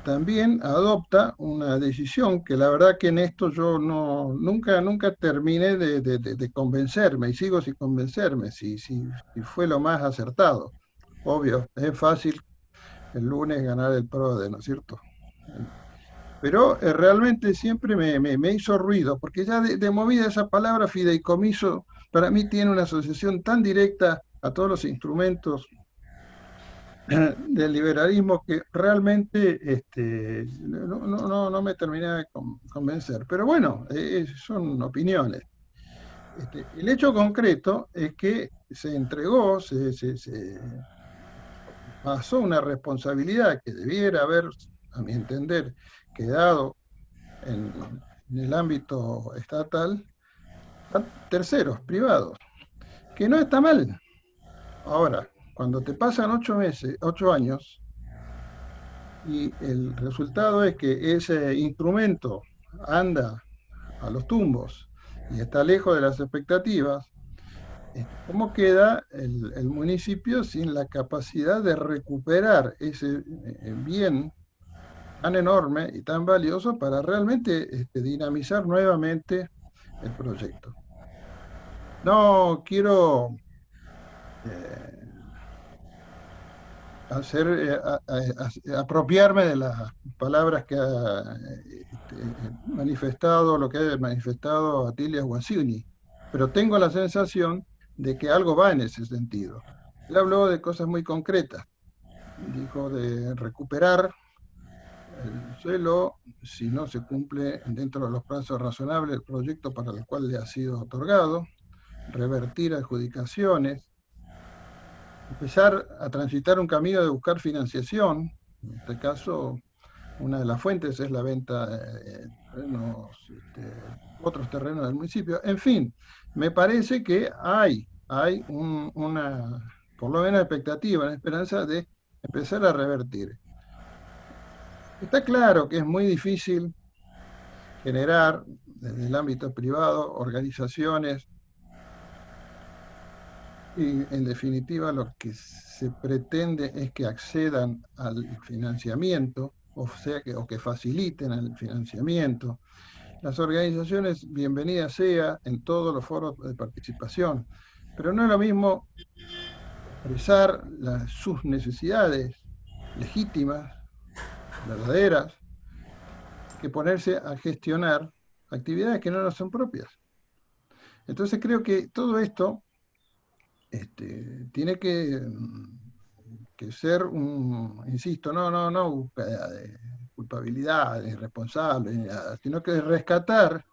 también adopta una decisión que la verdad que en esto yo nunca terminé de convencerme, y sigo sin convencerme si fue lo más acertado. Obvio, es fácil el lunes ganar el PRODE, ¿no es cierto? Pero realmente siempre me hizo ruido, porque ya de movida esa palabra fideicomiso para mí tiene una asociación tan directa a todos los instrumentos del liberalismo que realmente no me terminé de convencer. Pero bueno, son opiniones. El hecho concreto es que se entregó, se pasó una responsabilidad que debiera haber, a mi entender, quedado en el ámbito estatal, a terceros, privados, que no está mal. Ahora, cuando te pasan 8 años, y el resultado es que ese instrumento anda a los tumbos y está lejos de las expectativas, ¿cómo queda el municipio sin la capacidad de recuperar ese bien tan enorme y tan valioso para realmente dinamizar nuevamente el proyecto? No quiero apropiarme de las palabras que ha manifestado, lo que ha manifestado Atilia Guasini, pero tengo la sensación de que algo va en ese sentido. Él habló de cosas muy concretas, dijo de recuperar el suelo si no se cumple dentro de los plazos razonables el proyecto para el cual le ha sido otorgado, revertir adjudicaciones, empezar a transitar un camino de buscar financiación. En este caso, una de las fuentes es la venta de terrenos, otros terrenos del municipio. En fin, me parece que hay una, por lo menos, expectativa, una esperanza de empezar a revertir. Está claro que es muy difícil generar, desde el ámbito privado, organizaciones, y en definitiva lo que se pretende es que accedan al financiamiento, o sea, que faciliten el financiamiento. Las organizaciones, bienvenidas sea en todos los foros de participación, pero no es lo mismo expresar sus necesidades legítimas, verdaderas, que ponerse a gestionar actividades que no nos son propias. Entonces creo que todo esto tiene que ser insisto, no búsqueda de culpabilidad, de responsable, sino que rescatar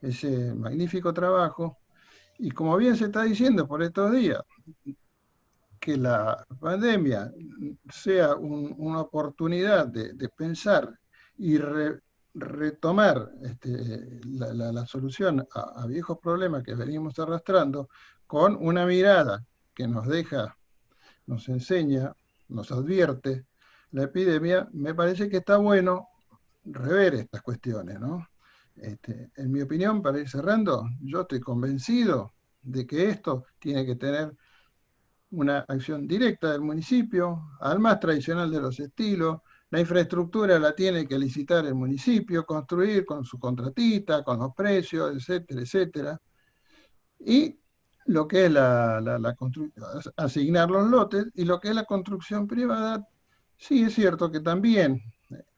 ese magnífico trabajo. Y como bien se está diciendo por estos días, que la pandemia sea una oportunidad de pensar y retomar la solución a viejos problemas que venimos arrastrando, con una mirada que nos deja, nos enseña, nos advierte la epidemia. Me parece que está bueno rever estas cuestiones, ¿no? En mi opinión, para ir cerrando, yo estoy convencido de que esto tiene que tener una acción directa del municipio, al más tradicional de los estilos. La infraestructura la tiene que licitar el municipio, construir con su contratista, con los precios, etcétera, etcétera. Y lo que es asignar los lotes, y lo que es la construcción privada, sí es cierto que también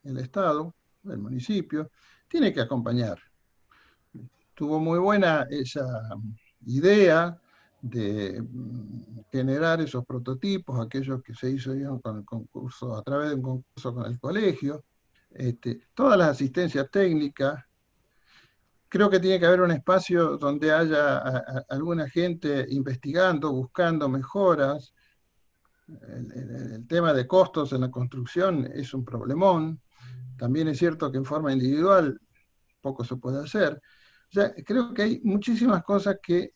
el Estado, el municipio, tiene que acompañar. Tuvo muy buena esa idea de generar esos prototipos, aquellos que se hizo con el concurso, a través de un concurso con el colegio, todas las asistencias técnicas. Creo que tiene que haber un espacio donde haya alguna gente investigando, buscando mejoras. El tema de costos en la construcción es un problemón. También es cierto que en forma individual poco se puede hacer. O sea, creo que hay muchísimas cosas que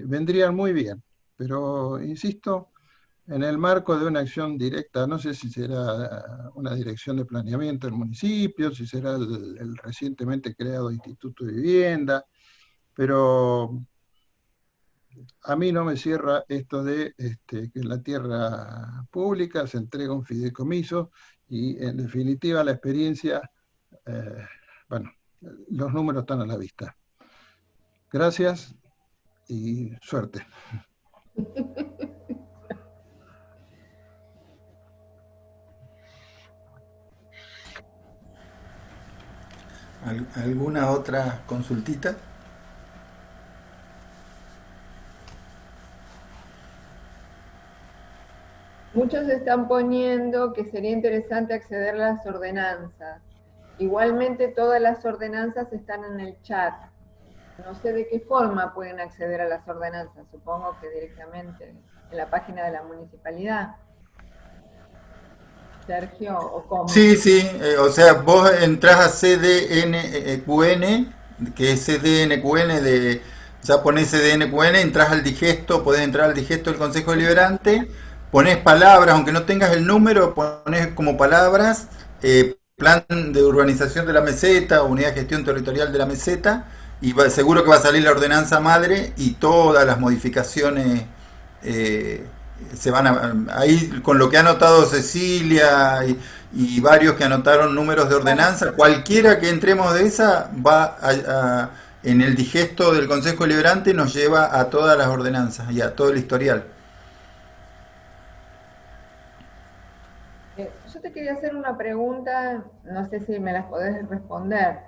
vendrían muy bien, pero insisto, en el marco de una acción directa, no sé si será una dirección de planeamiento del municipio, si será el recientemente creado Instituto de Vivienda, pero a mí no me cierra esto de que en la tierra pública se entrega un fideicomiso y en definitiva la experiencia, bueno, los números están a la vista. Gracias y suerte. ¿Alguna otra consultita? Muchos están poniendo que sería interesante acceder a las ordenanzas. Igualmente todas las ordenanzas están en el chat. No sé de qué forma pueden acceder a las ordenanzas, supongo que directamente en la página de la municipalidad. Sergio, o cómo. Sí, sí, o sea, vos entrás a CDNQN, que es CDNQN ya ponés CDNQN, entras al digesto, podés entrar al digesto del Consejo Deliberante, ponés palabras, aunque no tengas el número, ponés como palabras, plan de urbanización de la meseta, unidad de gestión territorial de la meseta, y seguro que va a salir la ordenanza madre y todas las modificaciones eh, se van ahí con lo que ha anotado Cecilia y varios que anotaron números de ordenanza, cualquiera que entremos de esa va en el digesto del Consejo Deliberante nos lleva a todas las ordenanzas y a todo el historial. Yo te quería hacer una pregunta, no sé si me las podés responder.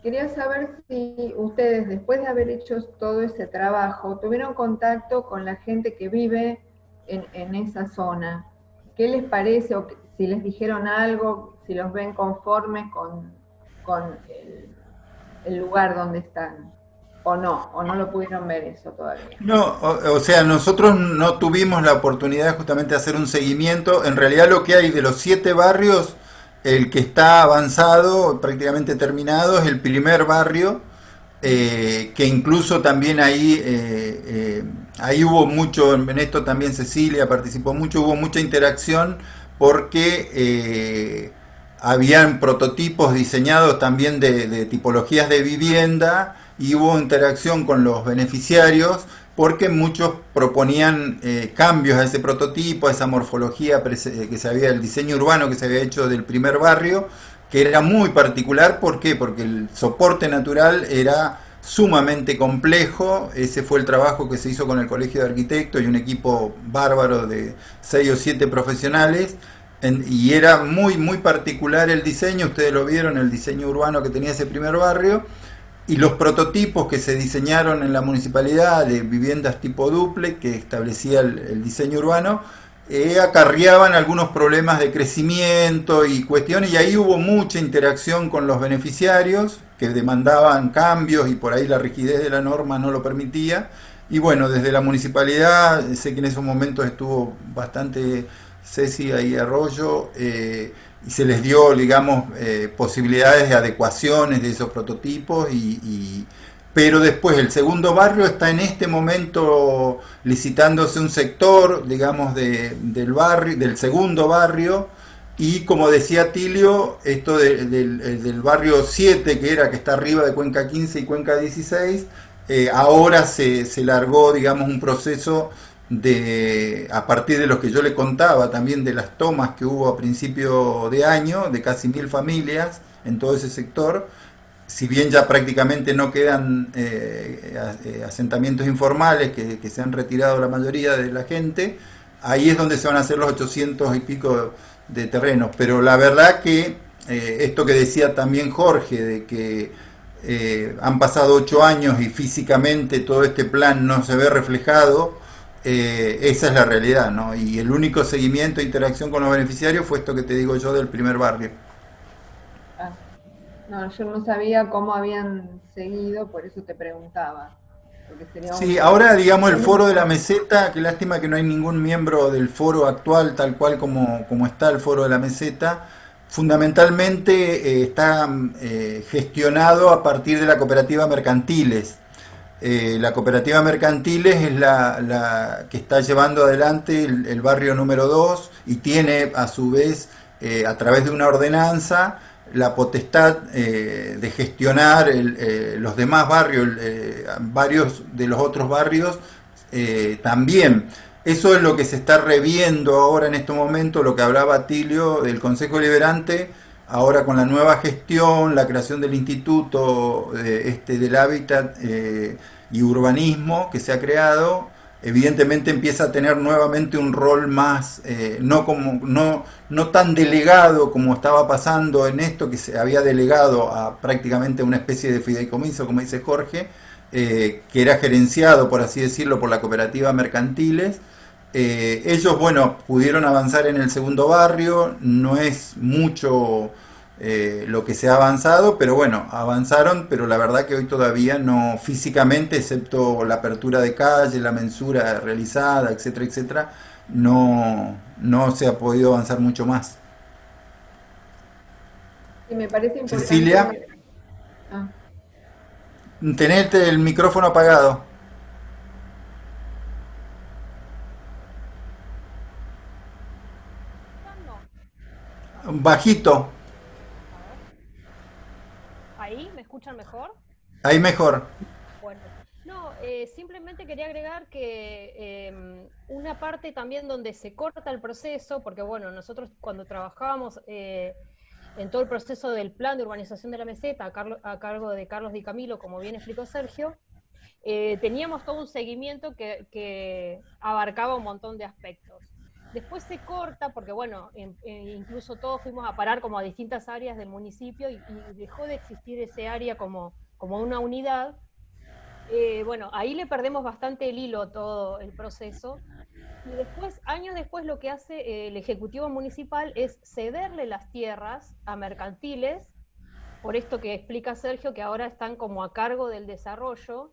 Quería saber si ustedes, después de haber hecho todo ese trabajo, tuvieron contacto con la gente que vive en esa zona. ¿Qué les parece? O si les dijeron algo, si los ven conformes con el lugar donde están. O no lo pudieron ver eso todavía. No, o sea, nosotros no tuvimos la oportunidad justamente de hacer un seguimiento. En realidad lo que hay de los 7 barrios, el que está avanzado, prácticamente terminado, es el primer barrio, que incluso también ahí hubo mucho, en esto también Cecilia participó mucho, hubo mucha interacción porque habían prototipos diseñados también de tipologías de vivienda y hubo interacción con los beneficiarios porque muchos proponían cambios a ese prototipo, a esa morfología que se había, el diseño urbano que se había hecho del primer barrio, que era muy particular. ¿Por qué? Porque el soporte natural era sumamente complejo. Ese fue el trabajo que se hizo con el Colegio de Arquitectos y un equipo bárbaro de 6 o 7 profesionales. Y era muy, muy particular el diseño. Ustedes lo vieron, el diseño urbano que tenía ese primer barrio. Y los prototipos que se diseñaron en la municipalidad de viviendas tipo dúplex, que establecía el diseño urbano, acarreaban algunos problemas de crecimiento y cuestiones, y ahí hubo mucha interacción con los beneficiarios que demandaban cambios y por ahí la rigidez de la norma no lo permitía. Y bueno, desde la municipalidad, sé que en esos momentos estuvo bastante Ceci ahí Arroyo, y se les dio, digamos, posibilidades de adecuaciones de esos prototipos, pero después el segundo barrio está en este momento licitándose un sector, digamos, del barrio, del segundo barrio, y como decía Tilio, esto del barrio 7, que está arriba de Cuenca 15 y Cuenca 16, ahora se largó, digamos, un proceso a partir de lo que yo le contaba también de las tomas que hubo a principio de año, de casi 1000 familias en todo ese sector. Si bien ya prácticamente no quedan asentamientos informales, que se han retirado la mayoría de la gente, ahí es donde se van a hacer los 800 y pico de terrenos. Pero la verdad que esto que decía también Jorge, de que han pasado 8 años y físicamente todo este plan no se ve reflejado, esa es la realidad, ¿no? Y el único seguimiento e interacción con los beneficiarios fue esto que te digo yo del primer barrio. No, yo no sabía cómo habían seguido, por eso te preguntaba. Sí, ahora digamos el foro de la meseta, qué lástima que no hay ningún miembro del foro actual, tal cual como está el foro de la meseta. Fundamentalmente está gestionado a partir de la cooperativa Mercantiles. La cooperativa Mercantiles es la que está llevando adelante el barrio número 2 y tiene a su vez, a través de una ordenanza, la potestad de gestionar los demás barrios, varios de los otros barrios también. Eso es lo que se está reviendo ahora en este momento, lo que hablaba Tilio del Consejo Deliberante, ahora con la nueva gestión, la creación del Instituto del Hábitat y Urbanismo que se ha creado. Evidentemente empieza a tener nuevamente un rol más, no tan delegado como estaba pasando en esto, que se había delegado a prácticamente una especie de fideicomiso, como dice Jorge, que era gerenciado, por así decirlo, por la cooperativa Mercantiles. Ellos, bueno, pudieron avanzar en el segundo barrio, no es mucho lo que se ha avanzado, pero bueno, avanzaron, pero la verdad que hoy todavía no físicamente, excepto la apertura de calle, la mensura realizada, etcétera, etcétera, no se ha podido avanzar mucho más. Sí, me parece importante. Cecilia, Ah, tenete el micrófono apagado. escuchando? Bajito, A ver. ¿Ahí? ¿Me escuchan mejor? ahí mejor. Bueno, no, simplemente quería agregar que una parte también donde se corta el proceso, porque bueno, nosotros cuando trabajábamos en todo el proceso del plan de urbanización de la meseta a cargo de Carlos Di Camilo, como bien explicó Sergio, teníamos todo un seguimiento que abarcaba un montón de aspectos. Después se corta porque, bueno, incluso todos fuimos a parar como a distintas áreas del municipio y dejó de existir ese área como una unidad. Bueno, ahí le perdemos bastante el hilo a todo el proceso. Y después, años después, lo que hace el Ejecutivo Municipal es cederle las tierras a mercantiles, por esto que explica Sergio, que ahora están como a cargo del desarrollo.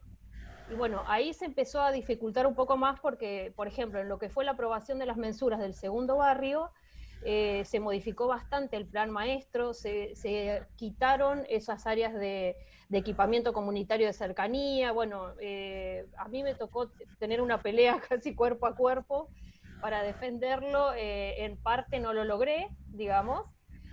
Y bueno, ahí se empezó a dificultar un poco más porque, por ejemplo, en lo que fue la aprobación de las mensuras del segundo barrio, se modificó bastante el plan maestro, se quitaron esas áreas de equipamiento comunitario de cercanía. Bueno, a mí me tocó tener una pelea casi cuerpo a cuerpo para defenderlo, en parte no lo logré, digamos.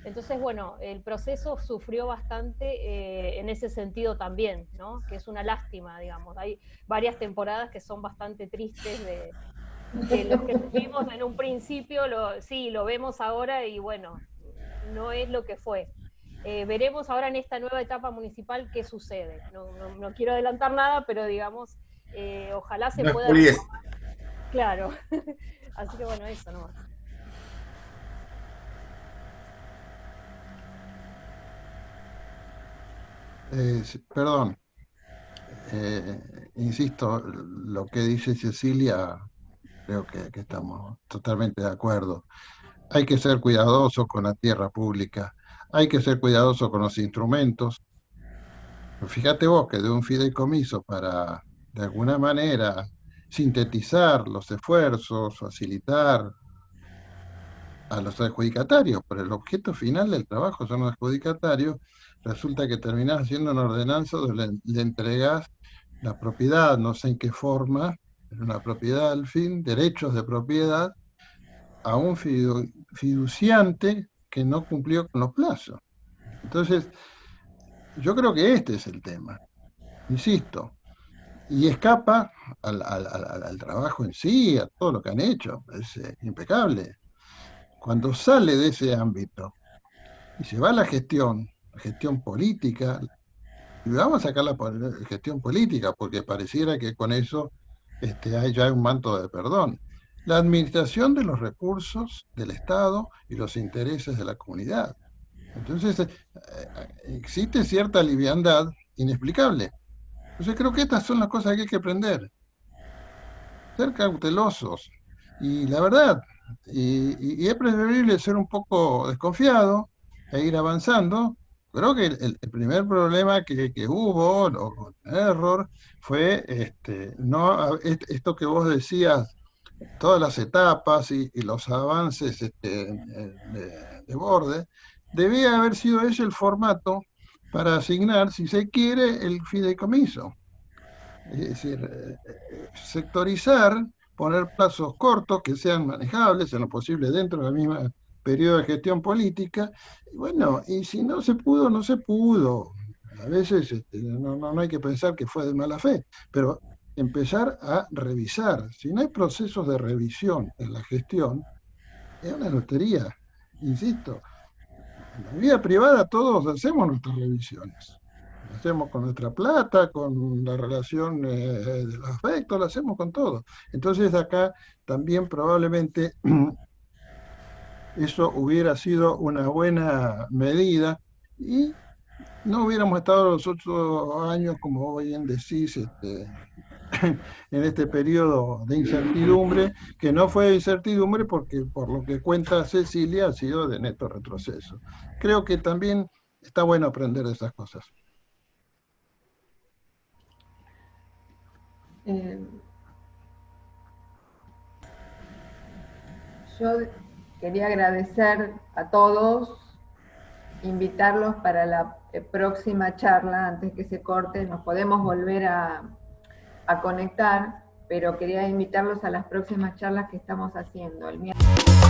Entonces, bueno, el proceso sufrió bastante en ese sentido también, ¿no? Que es una lástima, digamos. Hay varias temporadas que son bastante tristes de los que tuvimos en un principio, sí, lo vemos ahora y bueno, no es lo que fue. Veremos ahora en esta nueva etapa municipal qué sucede. No quiero adelantar nada, pero digamos, ojalá se No pueda expolies. retomar. Claro. Así que bueno, eso nomás. Perdón, insisto, lo que dice Cecilia, creo que estamos totalmente de acuerdo. Hay que ser cuidadoso con la tierra pública, hay que ser cuidadoso con los instrumentos. Fíjate vos que de un fideicomiso para, de alguna manera, sintetizar los esfuerzos, facilitar a los adjudicatarios, pero el objeto final del trabajo son los adjudicatarios, resulta que terminás haciendo una ordenanza donde le entregás la propiedad, no sé en qué forma, pero una propiedad al fin, derechos de propiedad, a un fiduciante que no cumplió con los plazos. Entonces, yo creo que este es el tema, insisto, y escapa al trabajo en sí, a todo lo que han hecho, es impecable. Cuando sale de ese ámbito y se va a la gestión política, y vamos a sacar la gestión política, porque pareciera que con eso hay ya un manto de perdón. La administración de los recursos del Estado y los intereses de la comunidad. Entonces, existe cierta liviandad inexplicable. Entonces, creo que estas son las cosas que hay que aprender. Ser cautelosos. Y la verdad, y es preferible ser un poco desconfiado e ir avanzando. Creo que el primer problema que hubo, o error, fue esto que vos decías, todas las etapas y los avances de borde, debía haber sido ese el formato para asignar, si se quiere, el fideicomiso. Es decir, sectorizar, poner plazos cortos que sean manejables en lo posible dentro del mismo periodo de gestión política. Y bueno, y si no se pudo, no se pudo. A veces no hay que pensar que fue de mala fe, pero empezar a revisar. Si no hay procesos de revisión en la gestión, es una lotería. Insisto, en la vida privada todos hacemos nuestras revisiones. Lo hacemos con nuestra plata, con la relación de los afectos, lo hacemos con todo. Entonces acá también probablemente eso hubiera sido una buena medida y no hubiéramos estado los 8 años, como bien decís, en este periodo de incertidumbre, que no fue incertidumbre porque por lo que cuenta Cecilia ha sido de neto retroceso. Creo que también está bueno aprender de esas cosas. eh, yo quería agradecer a todos invitarlos para la próxima charla, antes que se corte, nos podemos volver a conectar, pero quería invitarlos a las próximas charlas que estamos haciendo. El miércoles